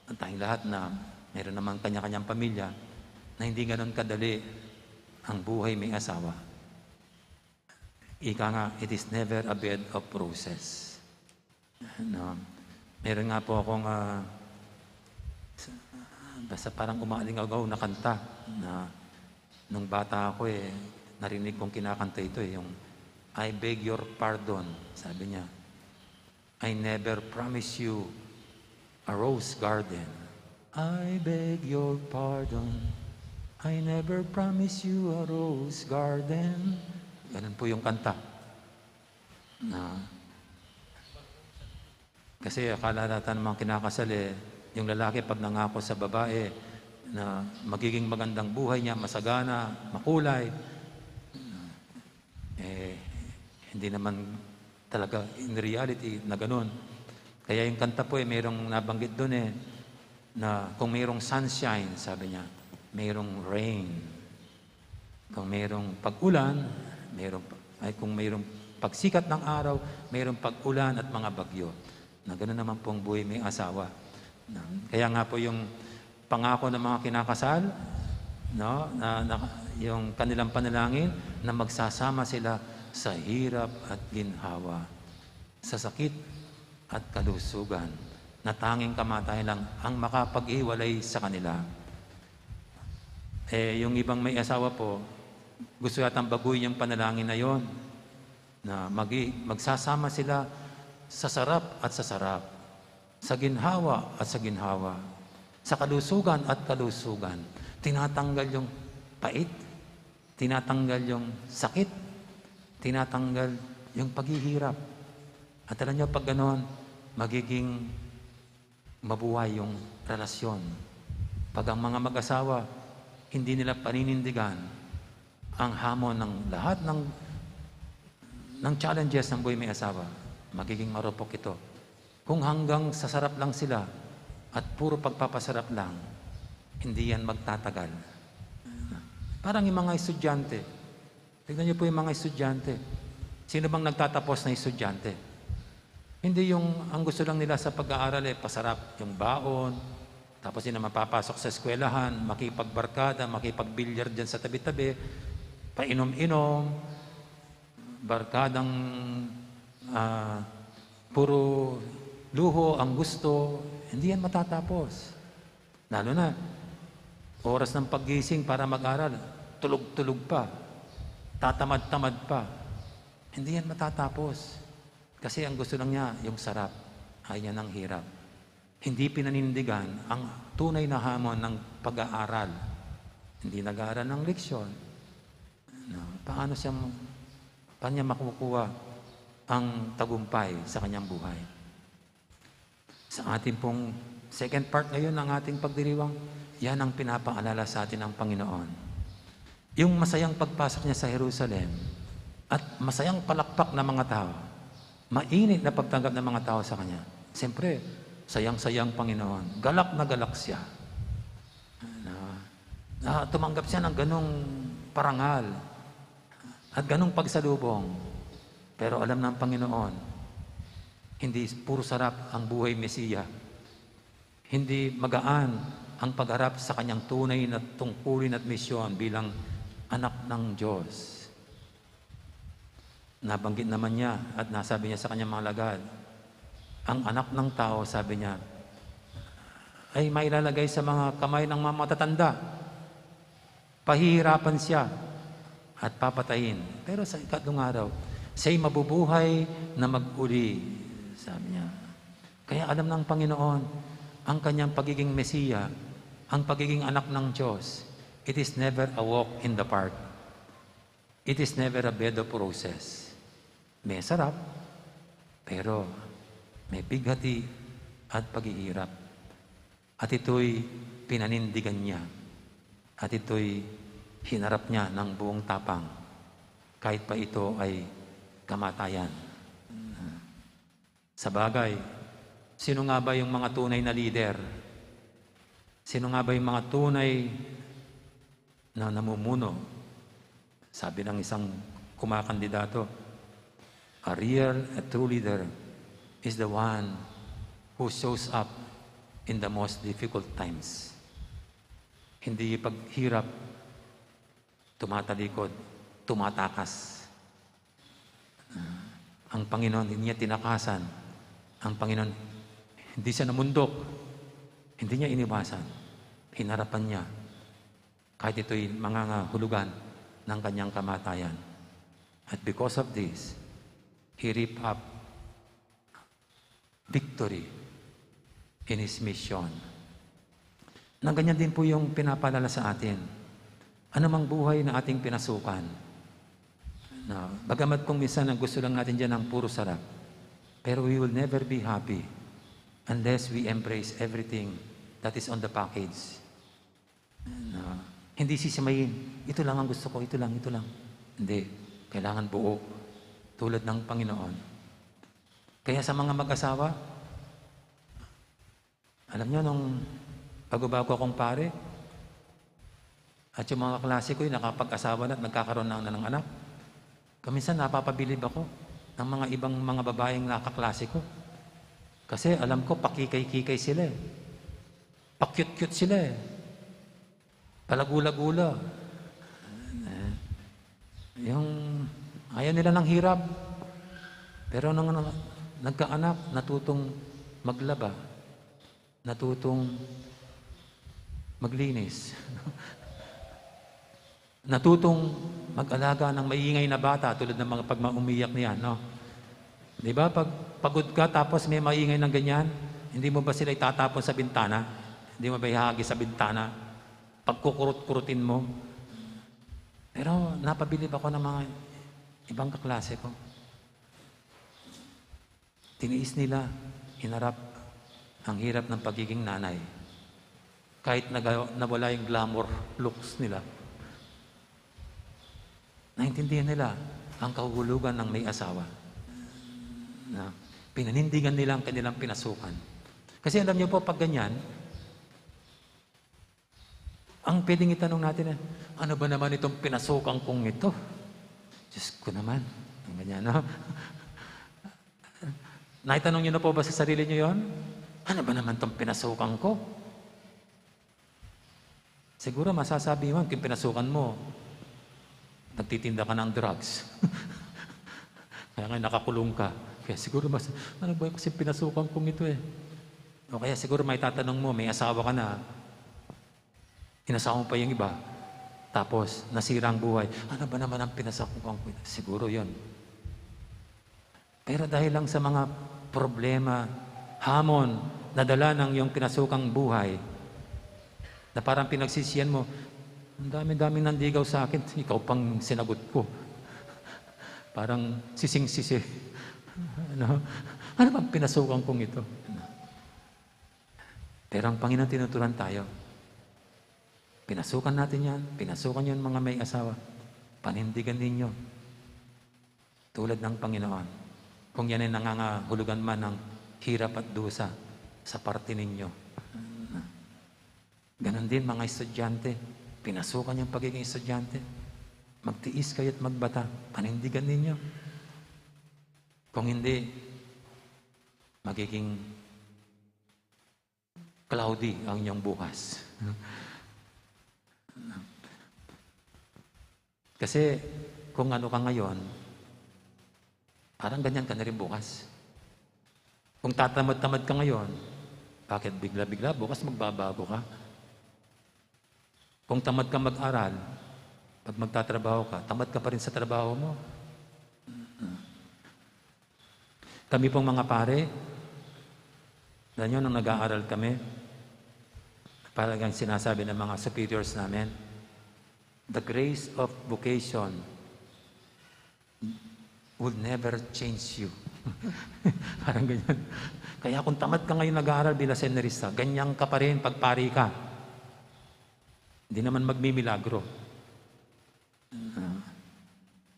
at tayong lahat na mayroon naman kanya-kanyang pamilya na hindi ganon kadali ang buhay may asawa. Ika nga, it is never a bed of roses. No? Meron nga po akong basta parang umaaling-agaw na kanta na nung bata ako narinig kong kinakanta ito yung I beg your pardon, sabi niya. I never promise you a rose garden. I beg your pardon. I never promise you a rose garden. Ganun po yung kanta. Kasi akala natin mga kinakasal yung lalaki pag nangako sa babae na magiging magandang buhay niya, masagana, makulay, hindi naman talaga in reality na ganun. Kaya yung kanta po mayroong nabanggit doon na kung mayroong sunshine, sabi niya, mayroong rain. Kung mayroong pag-ulan, kung mayroong pagsikat ng araw, mayroong pag-ulan at mga bagyo. Na gano'n naman pong buhay may asawa. Kaya nga po yung pangako ng mga kinakasal, no, yung kanilang panalangin na magsasama sila sa hirap at ginhawa, sa sakit at kalusugan, na tanging kamatayan lang ang makapag-iwalay sa kanila. Yung ibang may asawa po, gusto yatang baguhin yung panalangin na yon, na magsasama sila sa sarap at sa sarap, sa ginhawa at sa ginhawa, sa kalusugan at kalusugan. Tinatanggal yung pait, tinatanggal yung sakit, tinatanggal yung paghihirap. At alam niyo, pag gano'n, magiging mabuhay yung relasyon. Pag ang mga mag-asawa, hindi nila paninindigan ang hamon ng lahat ng challenges ng buhay may asawa, magiging marupok ito. Kung hanggang sa sarap lang sila at puro pagpapasarap lang, hindi yan magtatagal. Parang yung mga estudyante. Tignan niyo po yung mga estudyante. Sino bang nagtatapos na estudyante? Hindi yung ang gusto lang nila sa pag-aaral pasarap yung baon, tapos yun na mapapasok sa eskwelahan, makipagbarkada, makipagbilyar dyan sa tabi-tabi, painom-inom, barkadang puro luho ang gusto, hindi yan matatapos. Lalo na, oras ng paggising para mag-aral, tulog-tulog pa, tatamad-tamad pa. Hindi yan matatapos. Kasi ang gusto lang niya, yung sarap, ayaw ng hirap. Hindi pinanindigan ang tunay na hamon ng pag-aaral. Hindi nag-aaral ng leksyon. Paano niya makukuha ang tagumpay sa kanyang buhay? Sa ating pong second part ngayon ng ating pagdiriwang, yan ang pinapaalala sa atin ng Panginoon. Yung masayang pagpasok niya sa Jerusalem at masayang palakpak ng mga tao, mainit na pagtanggap ng mga tao sa Kanya. Siyempre, sayang-sayang Panginoon. Galak na galak siya. Tumanggap siya ng ganong parangal at ganong pagsalubong. Pero alam ng Panginoon, hindi puro sarap ang buhay Mesiya. Hindi magaan ang pagharap sa kanyang tunay na tungkulin at misyon bilang anak ng Diyos. Nabanggit naman niya at nasabi niya sa kanyang mga lagad, ang anak ng tao, sabi niya, ay mailalagay sa mga kamay ng mga matatanda. Pahihirapan siya at papatayin. Pero sa ikatlong araw, siya'y mabubuhay na mag-uli, sabi niya. Kaya alam ng Panginoon, ang kanyang pagiging Mesiya, ang pagiging anak ng Diyos, it is never a walk in the park. It is never a bed of roses. May sarap, pero may bighati at paghihirap. At ito'y pinanindigan niya. At ito'y hinarap niya ng buong tapang. Kahit pa ito ay kamatayan. Sa bagay, sino nga ba yung mga tunay na leader? Sino nga ba yung mga tunay na namumuno? Sabi ng isang kumakandidato, a true leader is the one who shows up in the most difficult times. Hindi paghirap, tumatalikod, tumatakas. Ang Panginoon, hindi niya tinakasan. Ang Panginoon, hindi siya namundok. Hindi niya iniwasan. Hinarapan niya. Kahit ito'y mangangahulugan ng kanyang kamatayan. At because of this, He reaped up victory in His mission. Nang ganyan din po yung pinapalala sa atin. Ano mang buhay na ating pinasukan. Na, bagamat kung minsan ang gusto lang natin dyan ng puro sarap, pero we will never be happy unless we embrace everything that is on the package. Na, hindi sisimayin, ito lang ang gusto ko, ito lang. Hindi, kailangan buo, tulad ng Panginoon. Kaya sa mga mag-asawa, alam nyo, nung pagbabago akong pare, at yung mga klase ko yung nakapag-asawa na at nagkakaroon na ng anak, kaminsan napapabilib ako ng mga ibang mga babaeng nakaklase ko. Kasi alam ko, pakikay-kikay sila eh. Pakyut-kyut sila eh. Palagula-gula. Yung ayaw nila ng hirap. Pero nung nagkaanak, natutong maglaba. Natutong maglinis. Natutong mag-alaga ng maingay na bata tulad ng mga pagmaumiyak niyan, no? Di ba? Pag pagod ka tapos may maingay ng ganyan, hindi mo ba sila itatapon sa bintana? Hindi mo ba ihahagi sa bintana? Pagkukurot-kurutin mo? Pero napabilib ako ng mga ibang kaklase ko. Tiniis nila, hinarap ang hirap ng pagiging nanay. Kahit nawala yung glamour looks nila. Naintindihan nila ang kahulugan ng may asawa. Na pinanindigan nila ang kanilang pinasukan. Kasi alam niyo po, pag ganyan, ang pwedeng itanong natin, ano ba naman itong pinasukan kong ito? Diyos ko naman. Ang ganyan, no? Naitanong niyo na po ba sa sarili niyo yon? Ano ba naman itong pinasukan ko? Siguro masasabi mo, kung pinasukan mo, nagtitinda ka ng drugs. Kaya nga nakakulong ka. Kaya siguro ano ba kasi pinasukan kong ito eh. O kaya siguro may tatanong mo, may asawa ka na, inasawa mo pa yung iba, tapos nasira ang buhay. Ano ba naman ang pinasukan ko? Siguro yon. Pero dahil lang sa mga problema, hamon, nadala ng iyong pinasukang buhay, na parang pinagsisiyan mo, ang dami-dami nandigaw sa akin, ikaw pang sinagot ko. Parang sising-sisi. Ano bang pinasukan kong ito? Pero ang Panginoon tinuturuan tayo. Pinasukan natin yan. Pinasukan yan mga may asawa. Panindigan ninyo. Tulad ng Panginoon. Kung yan ay nangangahulugan man ng hirap at dusa sa parte ninyo. Ganon din mga estudyante. Pinasukan yung pagiging estudyante. Magtiis kayo at magbata. Panindigan ninyo. Kung hindi, magiging cloudy ang inyong bukas. Kasi kung ano ka ngayon, parang ganyan ka na rin bukas. Kung tatamad-tamad ka ngayon, bakit bigla-bigla bukas magbabago ka? Kung tamad ka mag-aral, pag magtatrabaho ka, tamad ka pa rin sa trabaho mo. Kami pong mga pare, alam nyo, nung nag-aaral kami, parang sinasabi ng mga superiors namin, the grace of vocation would never change you. Parang ganyan. Kaya kung tamad ka ngayon nag-aaral bilang seminarista, ganyan ka pa rin pag pari ka. Hindi naman magmimilagro.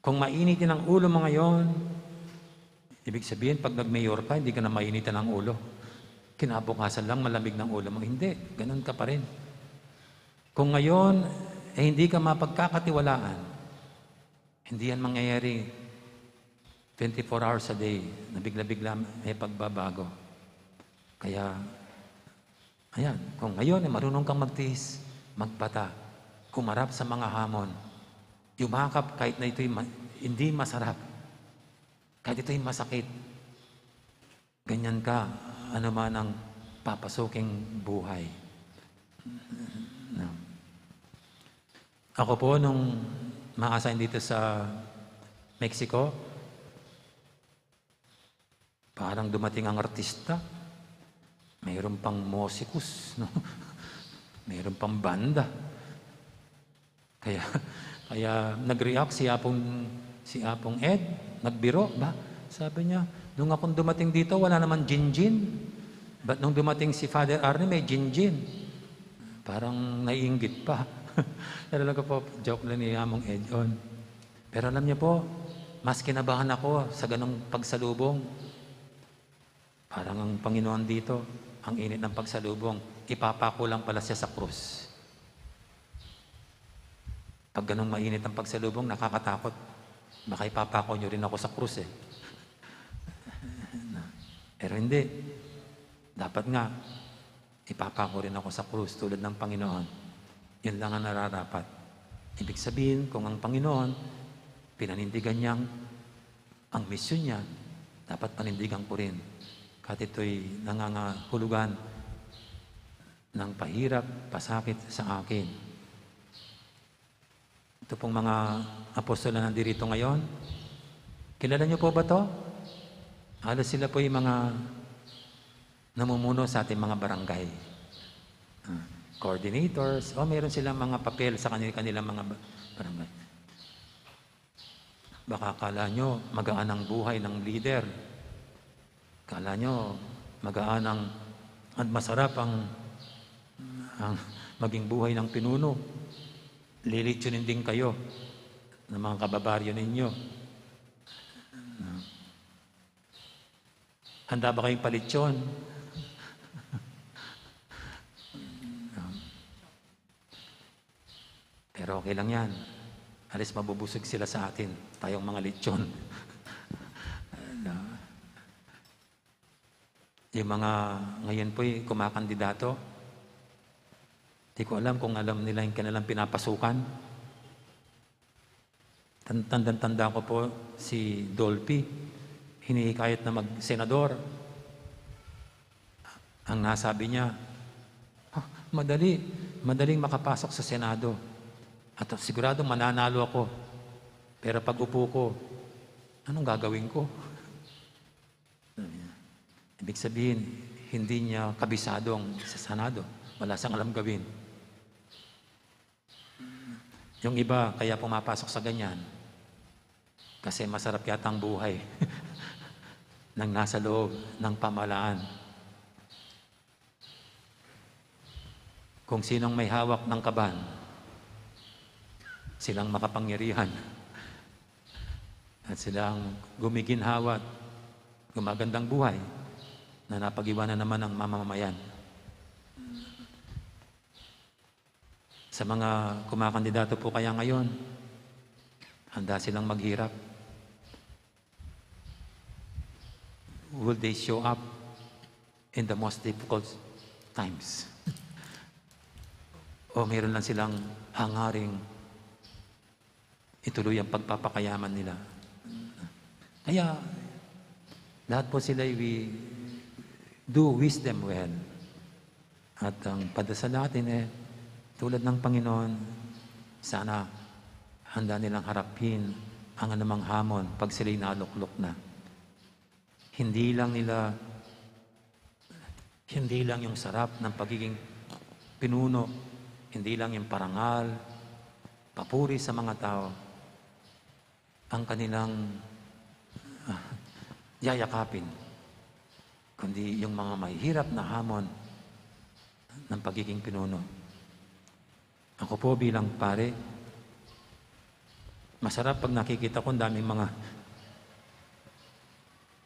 Kung mainitin ang ulo mo ngayon, ibig sabihin, pag nag-mayor ka, hindi ka na mainitin ang ulo. Kinabukasan lang, malamig ng ulo mo. Hindi, ganun ka pa rin. Kung ngayon, hindi ka mapagkakatiwalaan, hindi yan mangyayari 24 hours a day na bigla-bigla may pagbabago. Kaya, ayan, kung ngayon marunong kang magtiis, magbata, humarap sa mga hamon, yumakap kahit na ito'y hindi masarap, kahit ito'y masakit, ganyan ka, ano man ang papasuking buhay. Ako po, nung ma-assign dito sa Mexico, parang dumating ang artista, mayroon pang musikus, no? Mayroon pang banda. Kaya nag-react si Apong Ed, nagbiro ba? Sabi niya, nung akong dumating dito, wala naman gin-gin. But nung dumating si Father Arne, may gin-gin. Parang naiinggit pa. Talaga po, joke lang ni Among Ed on. Pero alam niyo po, mas kinabahan ako sa ganong pagsalubong. Parang ang Panginoon dito, ang init ng pagsalubong, ipapako lang pala siya sa krus. Pag ganong mainit ang pagsalubong, nakakatakot. Baka ipapako nyo rin ako sa krus eh. Pero hindi. Dapat nga, ipapako rin ako sa krus tulad ng Panginoon. Yun lang ang nararapat. Ibig sabihin, kung ang Panginoon, pinanindigan niyang ang misyon niya, dapat panindigan ko rin. Kahit ito'y nangangahulugan ng pahirap, pasakit sa akin. Ito pong mga apostol na nandirito ngayon. Kilala niyo po ba to? Halos sila po yung mga namumuno sa ating mga barangay. Coordinators, meron silang mga papel sa kanilang mga barangay. Baka akala nyo magaan ang buhay ng leader. Akala nyo magaan at masarap ang maging buhay ng pinuno. Lilitsunin din kayo ng mga kababaryo ninyo. Handa ba kayong palitsyon? Pero okay lang yan. Alis mabubusog sila sa atin, tayong mga litsyon. Yung mga ngayon po'y kumakandidato, di ko alam kung alam nila yung kanilang pinapasukan. Tanda ko po si Dolphy, hinihikayat na mag-senador. Ang nasabi niya, madaling makapasok sa Senado. At sigurado mananalo ako. Pero pag upo ko, anong gagawin ko? Ibig sabihin, hindi niya kabisadong sa Senado. Wala siyang alam gawin. Yung iba, kaya pumapasok sa ganyan. Kasi masarap yata ang buhay nang nasa loob ng pamahalaan. Kung sinong may hawak ng kaban, silang makapangyarihan. At silang gumiginhawa at gumagandang buhay na napag-iwanan naman ng mamamayan. Sa mga kumakandidato po kaya ngayon, handa silang maghirap. Will they show up in the most difficult times. O meron lang silang hangaring ituloy ang pagpapakayaman nila. Kaya, lahat po sila we do wish them well. At ang padasal natin tulad ng Panginoon, sana handa nilang harapin ang anumang hamon pag sila'y naluklok na. Hindi lang yung sarap ng pagiging pinuno, hindi lang yung parangal, papuri sa mga tao, ang kanilang yayakapin, kundi yung mga mahihirap na hamon ng pagiging pinuno. Ako po bilang pare, masarap pag nakikita ko daming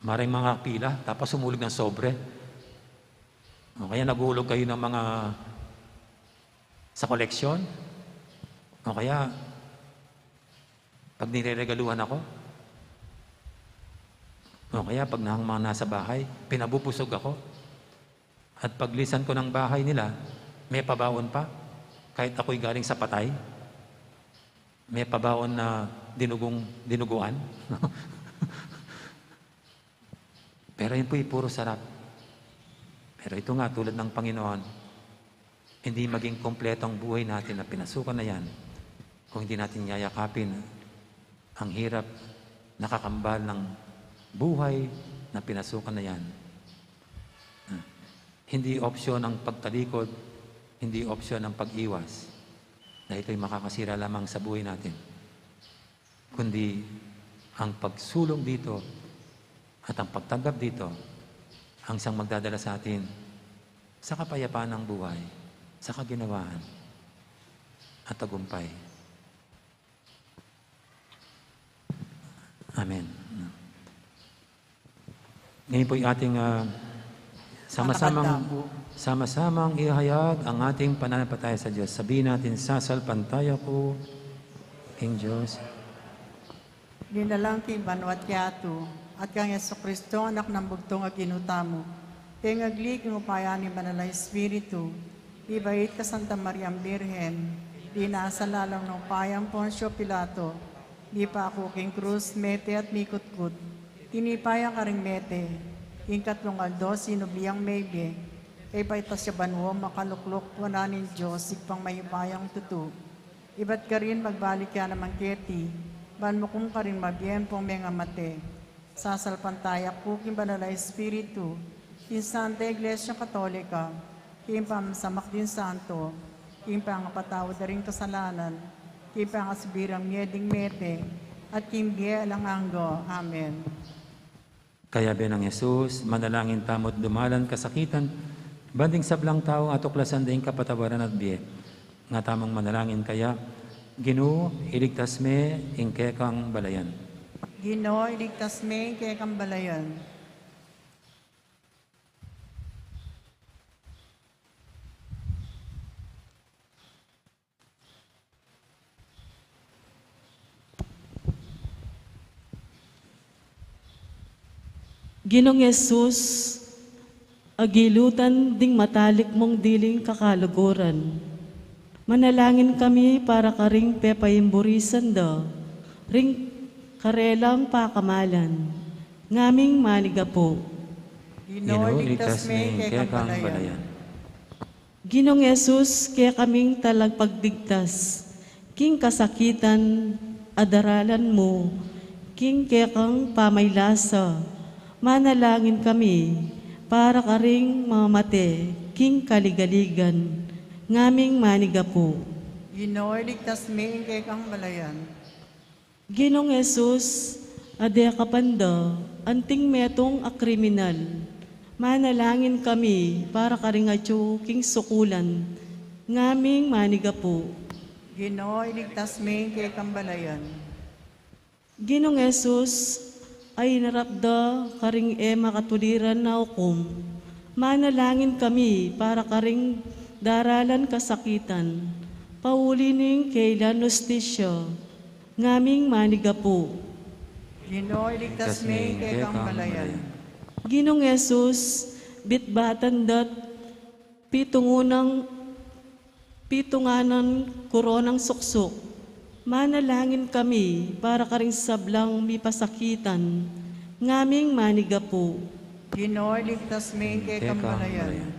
maraming mga pila, tapos sumulog ng sobre. O kaya naguhulog kayo ng mga sa koleksyon. O kaya, pag nireregaluhan ako, o kaya pag mga nasa bahay, pinabubusog ako. At paglisan ko ng bahay nila, may pabaon pa. Kahit ako'y galing sa patay, may pabaon na dinuguan. Pero yun po'y puro sarap. Pero ito nga, tulad ng Panginoon, hindi maging kompleto ang buhay natin na pinasukan na yan kung hindi natin yayakapin ang hirap, nakakambal ng buhay na pinasukan na yan. Hindi opsyon ang pagtalikod, hindi opsyon ang pag-iwas, dahil ito'y makakasira lamang sa buhay natin. Kundi ang pagsulong dito at ang pagtanggap dito ang siyang magdadala sa atin sa kapayapaan ng buhay, sa kaginawaan at tagumpay. Amen. Ngayon po'y ating sama-samang ihayag ang ating pananampalataya sa Diyos. Sabihin natin, sasalpantaya ko, King Diyos. Dinalang kay Banwat Yato, at kang Yeso Kristo, anak ng bugtong ag inutamo. Kaya ngaglik ng upaya ni Banal Espiritu, ibait ka Santa Mariam Birhen, di nasa lalang ng upayang Poncio Pilato, di pa ako king krus, mete at mikutkut, tinipaya ka ring mete, ingkatlong aldo, sinubliang maybe, kay paita siya banwo, makaluklok po na ng Diyos, sigpang may upayang tutu. Iba't ka rin magbalik ka naman keti, ban mo kung ka rin mabiyempong mga mate, sasalpantaya po king Banal Espiritu, king Santa Iglesia Katolika, king pamasamak din santo, king pangapatawad na rin kasalanan, king pangasibirang mieding mete, at king biye alang anggo. Amen. Kaya benang Jesus, manalangin tamot dumalan kasakitan, banding sablang tao at tuklasan daing kapatawaran at biye. Nga tamang manalangin kaya, Ginoo, iligtas me, ingke kang balayan. Ginoo, iligtas me, kay kambalayan. Ginong Yesus, agilutan ding matalik mong diling kakaluguran. Manalangin kami para karing pepaimburisan da, ring karelang pakamalan, ngaming maniga po. Ginoo, iligtas me, kay kambalayan. Ginong Yesus, kaya kaming talagpagdigtas, king kasakitan, adaralan mo, king kaya kang pamaylasa, manalangin kami para karing mamate, king kaligaligan, ngaming maniga po. Ginoo, iligtas me, kay kambalayan. Ginong Yesus, ade kapanda, anting metong akriminal, manalangin kami para karing atyo, king sukulan, ngaming maniga po. Ginoo, iligtas me, kay kambalayan. Ginong Yesus, ay narapda karing makatuliran na hukom. Manalangin kami para karing daralan kasakitan. Paulining kailan hostisya, ngaming maniga po. Ginoo, iligtas me, kay kambalayan. Ginong Yesus, bitbatan dat pitunganan koronang suksok, manalangin kami para karing sablang mipasakitan, ngaming manigapo. Ginoo, ligtas mi kay kambalayan.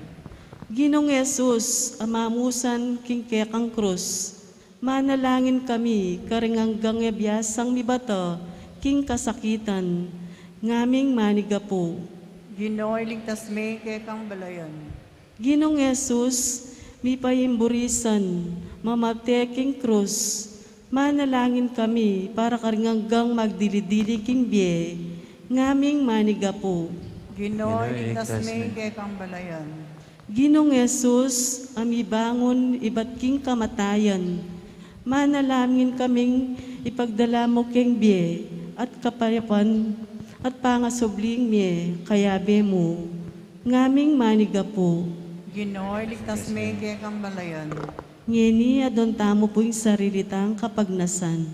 Ginong Yesus, amamusan king kekang krus, manalangin kami karing hanggang ebiyasang mibata king kasakitan, ngaming manigapo. Ginoo, ligtas mi kay kambalayan. Ginong Yesus, mipayimburisan, mamate king krus, manalangin kami para karing hanggang magdilidili king biye, ngaming manigapo. Ginoo, Ginoo, ligtas ligtas mi mi. kay kambalayan. Ginong Yesus, amibangon iba't king kamatayan, manalangin kaming ipagdala mo king biye at kapayapan at pangasubling miye kayabe mo, ngaming manigapo. Ginoo, ligtas mi kay kambalayan. Ngeni adon tamo po yung sarilitang kapagnasan.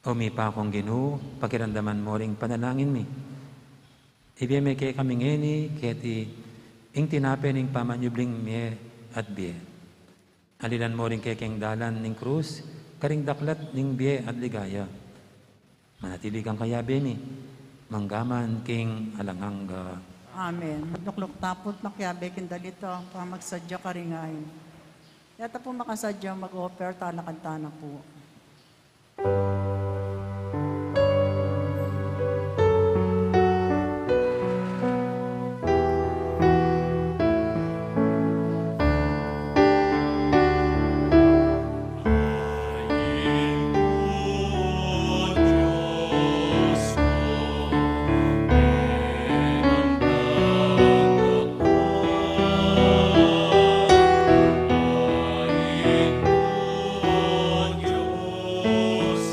Umipa akong Ginoo, pakiramdaman mo ring panalangin mi. Ibiyeme kay kami ngeni, keti ing tinape ning pamanyubling miye at biye. Alilan mo ring kay keng dalan ning krus, karing daklat ning biye at ligaya. Manatili kang kayabe mi, manggaman king alangangga. Amen. Nuklok tapot makyabe kin dalito para magsadya karingain. Yata po makasadya mag-offer talakanta na po. Diyos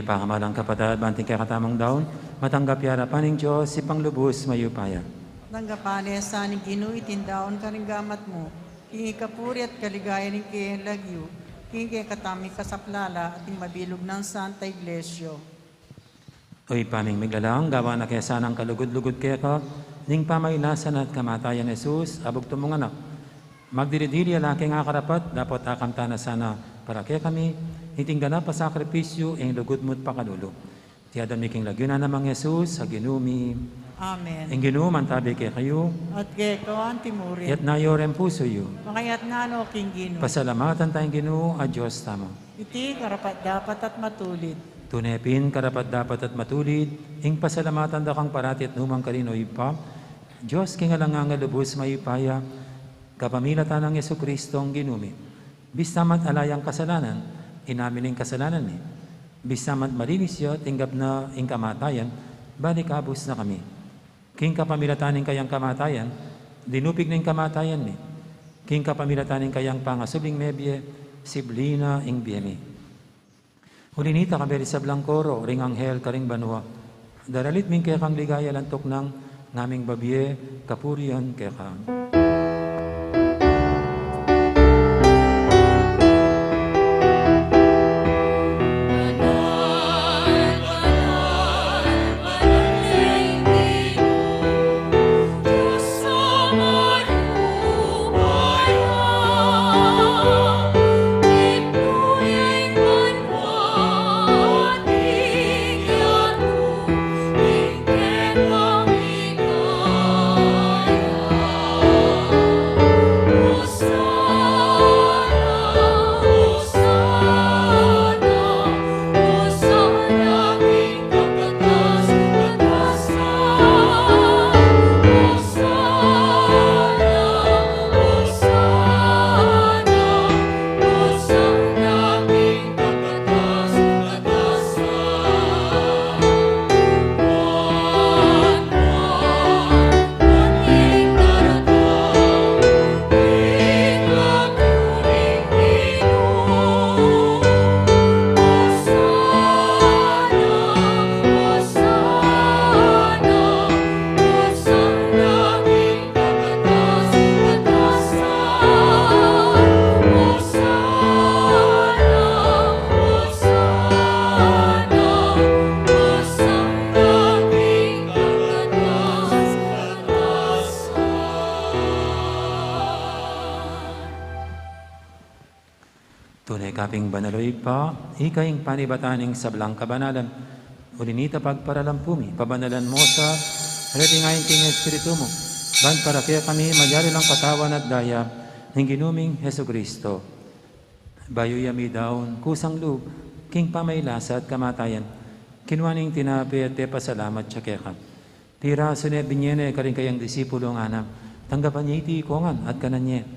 pakamalang kapatid, banting kay katamang daon, matanggap yara paning Diyos, si panglubos mayupaya. Tanggapane sa ning inuitindaon karinggamat mo, kingi kapuri at kaligaya ng kiyang lagyo, kingi katami kasaplala at mabilog ng Santa Iglesia. Uy, paming miglalang, gawa na kaya sanang kalugod-lugod kaya ka, ning pamaylasan at kamatayan Jesus, abog tumong anak. Magdiridiri alaki nga karapat, dapat akamta na sana para kaya kami, hitingga na pa sakripisyo, ang lugod mo't pakalulo. Tiyadam ni king lagyo na namang Jesus, sa ginumi. Amen. Ang ginum, antabi kaya kayo, At kay kawan timurin, yat na yorem puso yu. makayat nga no king gino. Pasalamatan tayong ginu, a Diyos tamo. Iti karapat dapat at matulid. Tunepin, karapat dapat at matulid, ing pasalamatan da kang parati at numang karino ipa, Diyos kingalanga nga lubos mayipaya, kapamilatan ng Yesu Kristo ang ginumi. Bistamat alayang kasalanan, inamin ang kasalanan ni. Bistamat malinis yun, tinggap na ing kamatayan, balik abos na kami. King kapamilatan ng kayang kamatayan, dinupig ng kamatayan ni. King kapamilatan ng kayang pangasubing mebye, siblina ing biyemi. Hulinita kabeli sa Blancoro, ring anghel karing banwa. Daralit ming kaya kang ligaya lantok ng ngaming babye, kapurian kaya kang. Tunay kaping banaloy pa, ikaing panibataning sablang kabanalan. Ulinita pagparalampumi, pabanalan mo sa retingayin king Espiritu mo. Ban para kaya kami magyari lang katawan at daya ng ginuming Heso Kristo. Bayo yami daon, kusang loob, king pamaylasa at kamatayan. Kinwaning tinapi at te pasalamat siya kaya ka. Tira sunay binyene karing kayang disipulo ng anam. Tanggapan niya iti ikongan at kananye.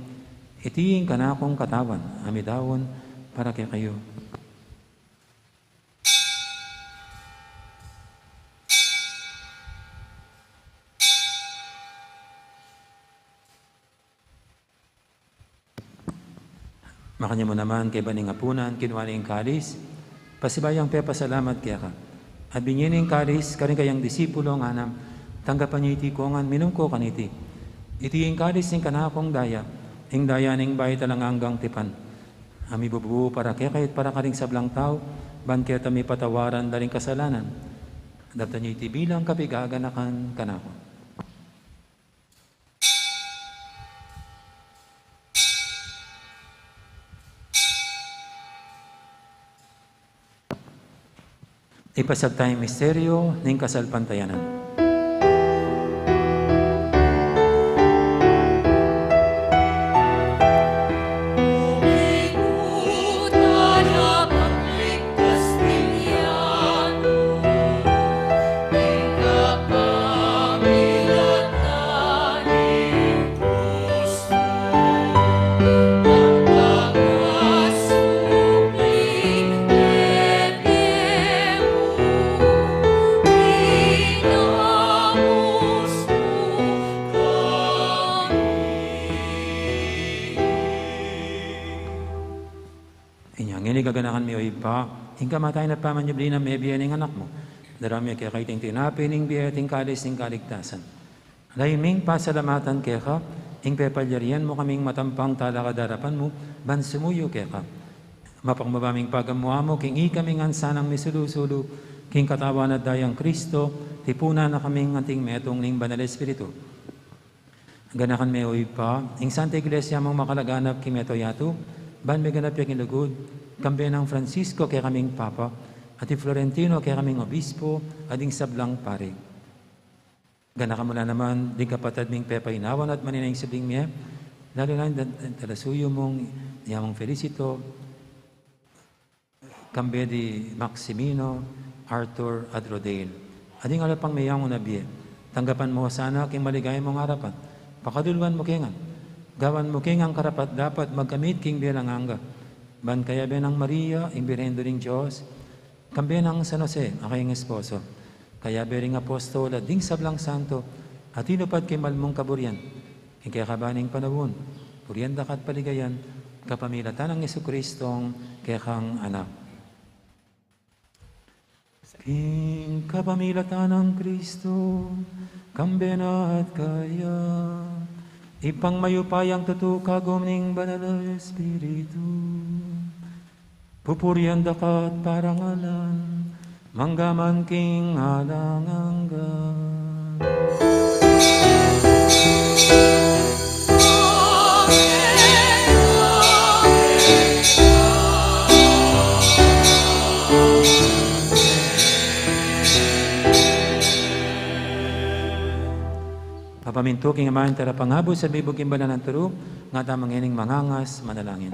Itiing kanakong katawan, amidawon, para kay kayo. Makanya mo naman kay baning apunan, kinwaning kalis, pasibayang pepa salamat kaya ka. At binyining kalis, karing kayang disipulo ng anam, tanggapan niya iti kongan, minungko kaniti. Itiing kalis ng kanakong daya, ing daya ning bayi talang hanggang tipan. Ami bubuo para kaya kahit para karing sablang tao, ban kaya tami patawaran daling kasalanan. Dapta niya iti bilang kapigaganakan kanako. Ipasag tayong misteryo ning kasalpantayanan. Gaganahan mi o iba, Ing kamatay na pamanyabli na may biyan ng anak mo. Darami kaya kaiting tinapin, ing biya, ting kalis, ing kaligtasan. Laiming pasalamatan kaya ka, ing pepalyarian mo kaming matampang talakadarapan mo, bansumuyo kaya ka. Mapakmabaming pagamuha mo, king ikaming ansanang misulusulo, king katawan at dayang Kristo, tipuna na kaming ating metong ning banal Espiritu. Ganakan may uwi pa, ing Santa Iglesia mong makalaganap kimeto yato, ban may ganap yung ilugod, kambe ng Francisco kaya kaming Papa, at Florentino kaya kaming Obispo, ading sablang pare. Ganakan mo na naman, di kapatid ming Pepa Inawan at maninayang sabing miya, lalo na talasuyo mong yamang Felicito, kambe di Maximino, Arthur at Rodale. Ading alapang mayang unabiye, tanggapan mo sana king maligay mong harapan, pakadulwan mo kingan, gawan mo kingang karapat dapat magkamit king bilang angga, ban kaya benang Maria, imbirendo ring Diyos, kambe ng San Jose, aking esposo, kaya bering apostol at ding sablang santo, at inupad kay malmong kaburian, king kaya kabaning panawon, purianda kat paligayan, kapamilatan ng Jesucristong kaya kang anak. King kapamilatan ng Kristo, kambe na at kaya, ipangmayupayang tutukagom ning banal na Espiritu. Pupurian dakat parangalan, manggaman king alanganggan. Papaminto king amahan tarapangabo sa bibog imbalan ng turo, nga tamang ining mangangas manalangin.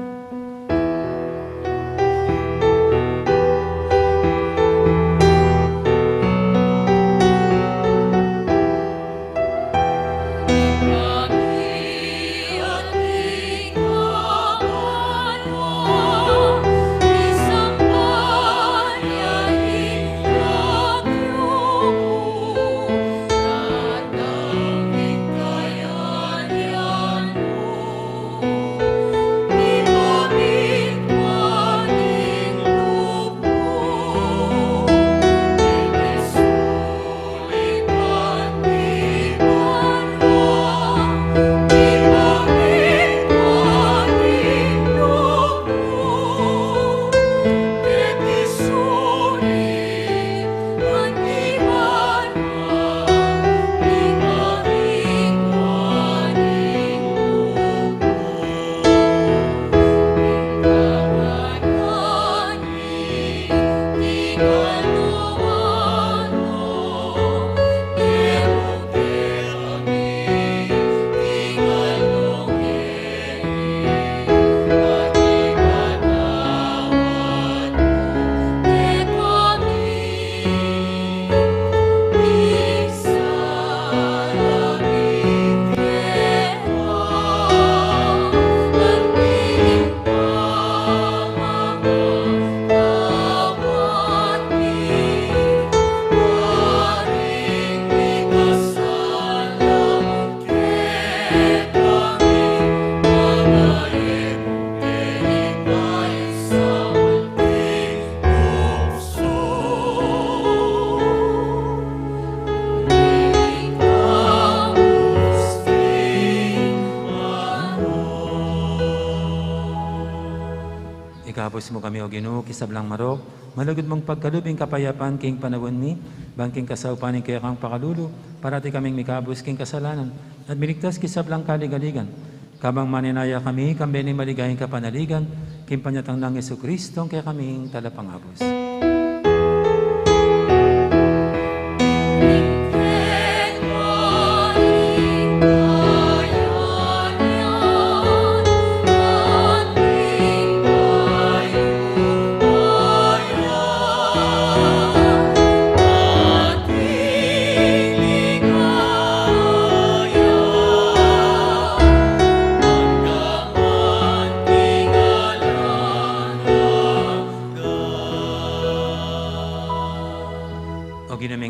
Ikapos mo kami o Ginoo, kisablang marok, malagod mong pagkalubing kapayapan king panawon mi, bangking kasaupaning kaya kang pakalulo, parati kaming mikabos king kasalanan, at miligtas kisablang kaligaligan. Kabang maninaya kami, kambeni maligayang kapanaligan, king panyatang ng Jesucristong kaya kaming talapangabos.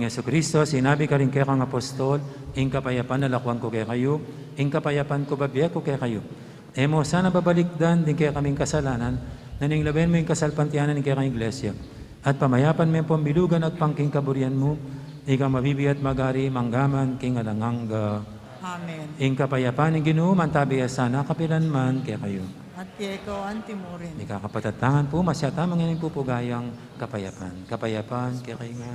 Jesucristo, sinabi ka rin kaya kang apostol, ing kapayapan na lakwang ko kaya kayo, ing kapayapan ko babiya ko kaya kayo. Emo, sana babalikdan din kaya kaming kasalanan, naning labayan mo yung kasalpantianan ng kaya kang iglesia. At pamayapan mo yung pambilugan at pangking kaburian mo, ikaw mabibiyat magari manggaman king alanganga. Amen. Ing kapayapan ng Ginoo mantabi sana kapilan man kaya kayo. At kaya ikaw ang timurin. Di kakapatatangan po masyata mga pupugayang kapayapan. Kapayapan kaya kayo nga.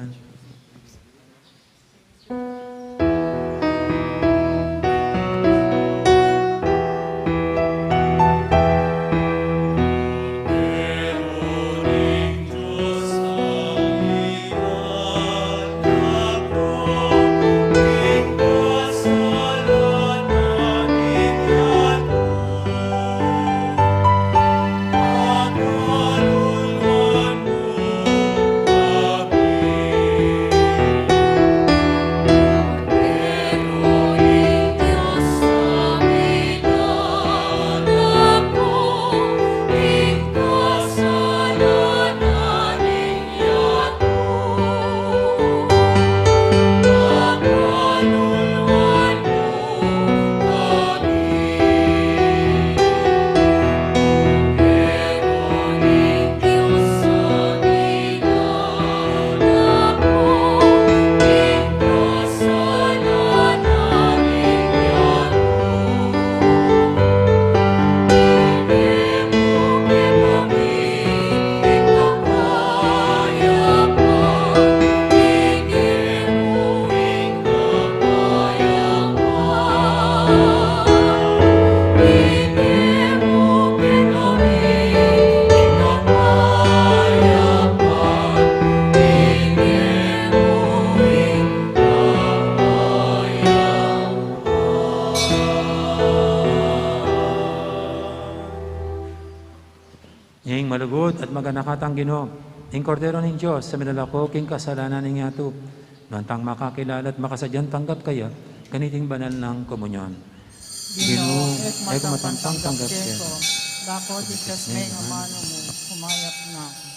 Ing malugod at maganakatang Ginoo, ing kordero ng Diyos sa minalako king kasalanan ng yatub, nantang makakilala at makasadyan tanggap kaya, kaniting banal ng komunyon. Ginoo, ek matantang tanggap kaya. Dako di kas may amano mo, kumayap na ako.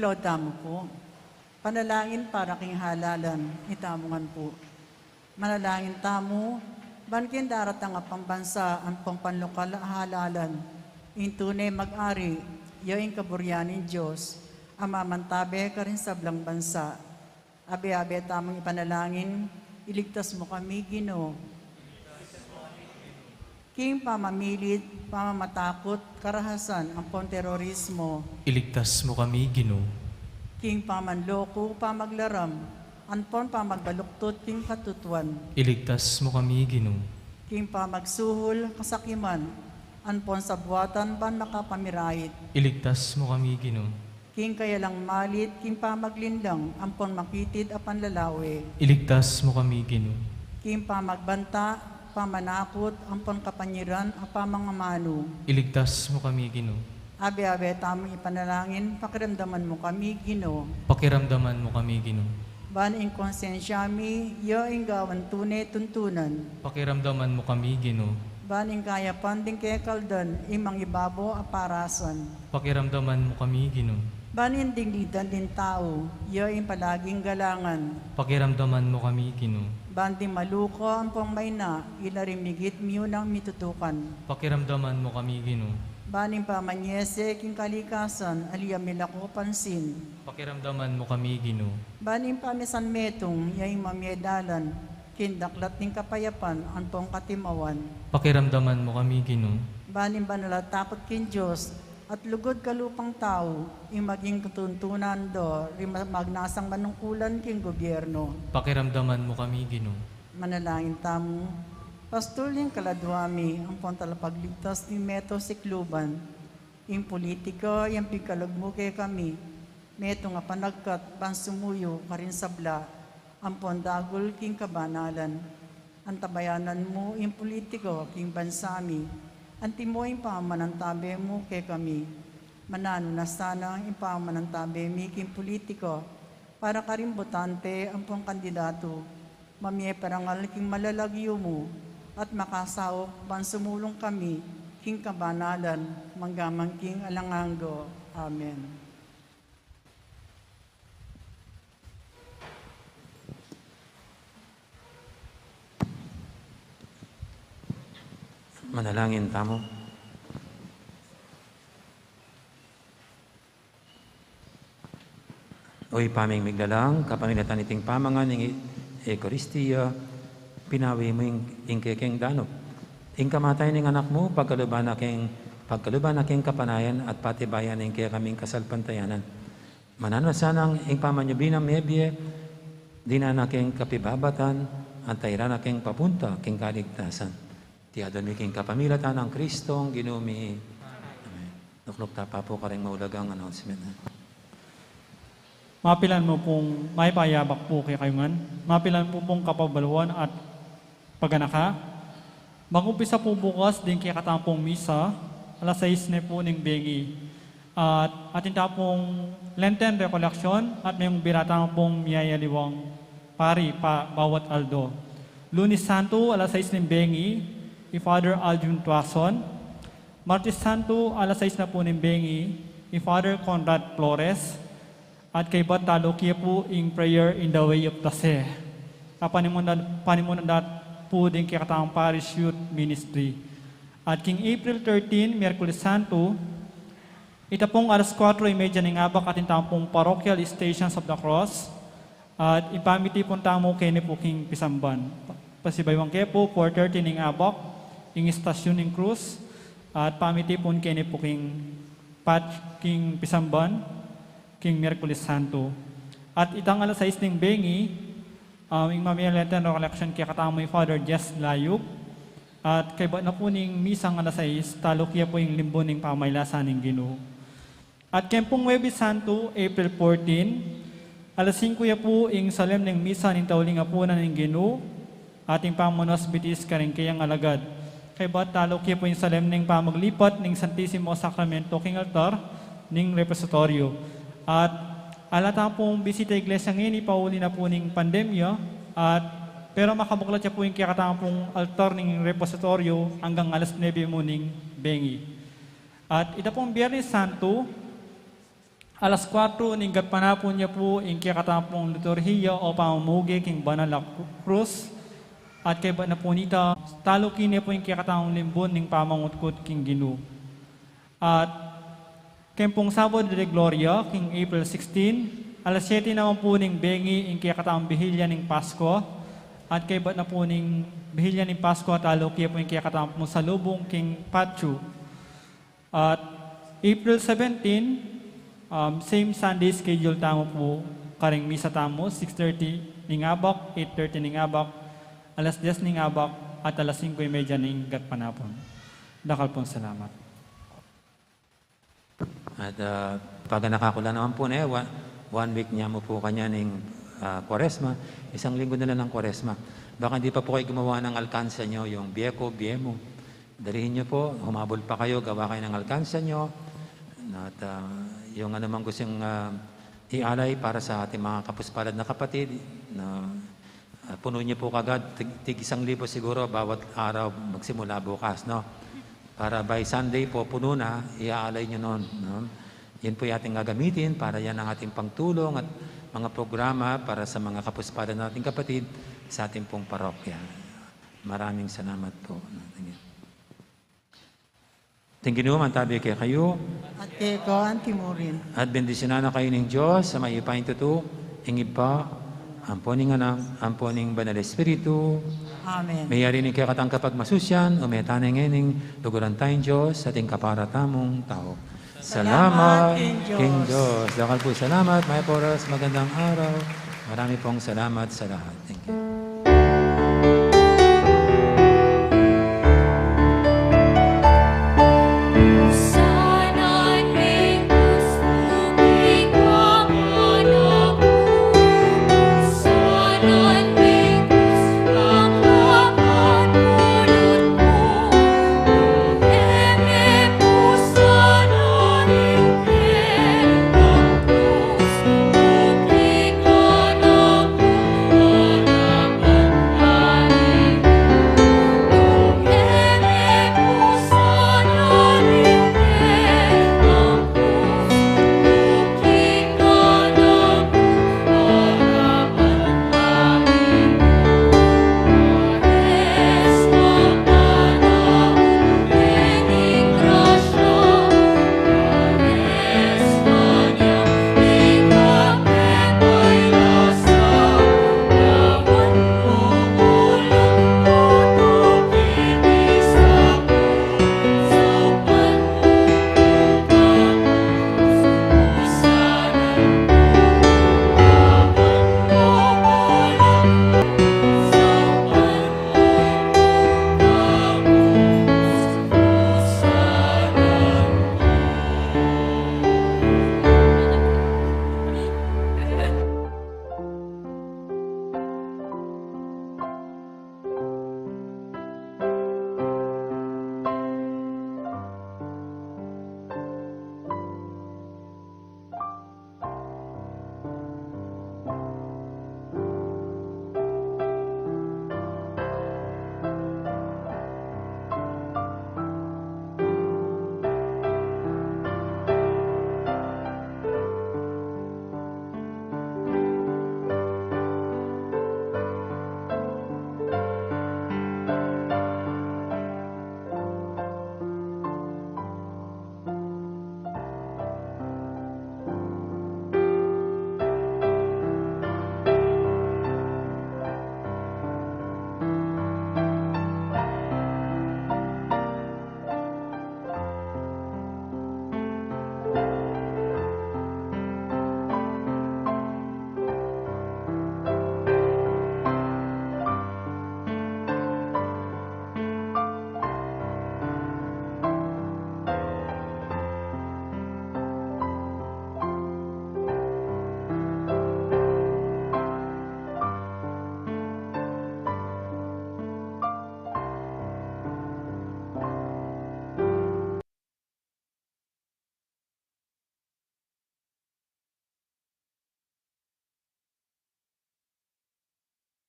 Claude tamo po. Panalangin para king halalan, itamungan po. Manalangin tamo, bankin daratang apang bansa ang pangpanlokal halalan. Intunay mag-ari, yaing kaburyanin Diyos, ang mamantabe ka rin sa blang bansa. Abe-abe tamang ipanalangin, iligtas mo kami, Ginoo. King pamamilit, pamamatakot, karahasan ang terorismo. Iligtas mo kami, Ginoo. King pamanloko, pamaglaram, anpon pamagbaluktot, king katutuan. Iligtas mo kami, Ginoo. King pamagsuhol, kasakiman, anpon sa buwatan, ban makapamirahit. Iligtas mo kami, Ginoo. King kayalang malit, king pamaglindang, ampon makitid apan lalawe. Iligtas mo kami, Ginoo. King pamagbanta, pamanakot, ampon kapanyiran, apamangamano. Iligtas mo kami, Ginoo. Abe-abe tamang ipanalangin, pakiramdaman mo kami, Ginoo. Pakiramdaman mo kami, Ginoo. Ban in konsensyami, yo ing gawan tunay tuntunan. Pakiramdaman mo kami, Ginoo. Ban in kaya panding kaya kaldan, imang ibabo aparasan. Pakiramdaman mo kami, Ginoo. Ban in dinglidan din tao, yo ing palaging galangan. Pakiramdaman mo kami, Ginoo. Ban din maluko ang pangmayna, ilarimigit miyo ng mitutukan. Pakiramdaman mo kami, Ginoo. Ban in pamanyese king kalikasan, aliyamilako pansin. Pakiramdaman mo kami, Ginoo. Ban in pamisan metong, yaing mamiedalan, kindaklat ning kapayapan, ang pong katimawan. Pakiramdaman mo kami, Ginoo. Banin ba nalatakot kin Diyos at lugod kalupang tao, yung maging katuntunan do, magnasang manungkulan king gobyerno. Pakiramdaman mo kami, Ginoo. Manalangin tamo, pastuling kaladwami, ang pantalapagligtas ni Meto Sikluban, yung politiko, yung pigkalagmo kay kami, Meto nga panagkat, pansumuyo, karin sabla, ang pondagol king kabanalan, ang tabayanan mo, yung politiko, king bansami, anti mo yung pamanantabe mo kay kami. Manano na sana yung pamanantabe mi king politiko para karimbutante ang pong kandidato. Mamye parangal king malalagyo mo at makasaok bansumulong kami king kabanalan manggamang king alangango. Amen. Manalangin tamo. Oy paming migdalang, kapamilatan iting pamangan ng Ekaristiya, pinawi mo yung kekeng danop. Ing kamatay ng anak mo, pagkaluban aking kapanayan at patibayan ng kaya kaming kasalpantayanan. Mananasanang ing pamanyubinang mebye, dinanaking kapibabatan, antayran aking papunta, king kaligtasan. Tiyadon mi king kapamilatan ng Kristong ginumi. Amen. Nuklok tapa po ka rin maulagang announcement. Mapilan mo pong may payabak po kay kayungan. Mapilan po pong kapabaluan at paganaka. Mag-umpisa po bukas din kay katampong misa. Alas 6 na po ng bengi. At atin pong Lenten Recollection at may biratang pong miyayaliwang pari pa bawat aldo. Lunes Santo, alas 6 ng bengi. I Father Aljun Tuason. Martes Santo, alas 6 na po ng bengi. I Father Conrad Flores. At kay Batalokia po in prayer in the way of the sea. Panimunan po din kay Katang Parish Youth Ministry. At king April 13, Miyerkules Santo, ita pong alas 4:30 ng abak atin tampong Parochial Stations of the Cross. At ipamiti pong tamo kay ni po king Pisamban. Pasibaywang kay po, 4:30 ng abak, ing Estasyon ng Cruz. At pamiti pong kay ni po king Pisamban, king Miyerkules Santo. At itang alas 6 ng bengi, ing mamiyalenten recollection kay katamoy Father Jess Layug. At kay na po ning misang alas 6, talukya po yung limbo ng pamaylasan ng Ginoo. At kay pong Huwebes Santo, April 14, alas 5 ya po ing salem ng misa ng tauling apunan ng Ginoo, ating pamunos bitis ka rin kayang alagad. Kay talukya po yung salem ng pamaglipat ng Santissimo Sacramento king altar ng repositorio. At alata pong bisita iglesia ngayon, ipauli na po ng pandemya, pero makabuklat siya po yung kikatang pong altar ng repositorio hanggang alas 9 muning bengi. At ita pong Biyernes Santo, Alas 4, ninggat panapon niya po, ing kiyakatampong liturhiya o pamumugi king banal na krus. At kay ba na po nita, talukin niya po ing kiyakatampong limbon ning pamangutkot king Ginoo. At kempong Sabado de Gloria, king April 16, alas 7 naman po ning bengi ing kiyakatampong bihilya ning Pasko. At kay ba na po ning bihilya ning Pasko, talukin po ing kiyakatampong salubong king Pachu. At April 17, same Sunday schedule tamo po, karing misa tamo, 6:30 ning abak, 8:30 ning abak, alas 10 ning abak, at alas 5:30 ning gatpanapon. Dakal pong salamat. At pag nakakula naman po na one week niya mo po kanya ng Kwaresma, isang linggo na lang ng Kwaresma. Baka hindi pa po kayo gumawa ng alkansa nyo, yung Bieko, Biemo. Dalihin nyo po, humabol pa kayo, gawa kayo ng alkansa nyo. At yung anumang gustong ialay para sa ating mga kapuspalad na kapatid, na puno niyo po kagad, tig 1,000 siguro bawat araw magsimula bukas, no? Para by Sunday po, puno na, iaalay nyo noon. No? Yan po yung ating gagamitin para yan ang ating pangtulong at mga programa para sa mga kapuspalad na ating kapatid sa ating pong parokya. Maraming salamat po. Tingin mo, mantabi kay kayo. At kay ko, Antimurin. At bendisyonan na kayo ng Diyos sa may ipain tuto, ingib pa, amponing anak, amponing banal Espiritu. Amen. Mayari ni kaya katang kapag masusyan, umetanay ngayon luguran tayong Diyos sa ating kaparatamong tao. Salamat, King Diyos. Dakal po salamat, may poras, magandang araw. Marami pong salamat sa lahat. Thank you.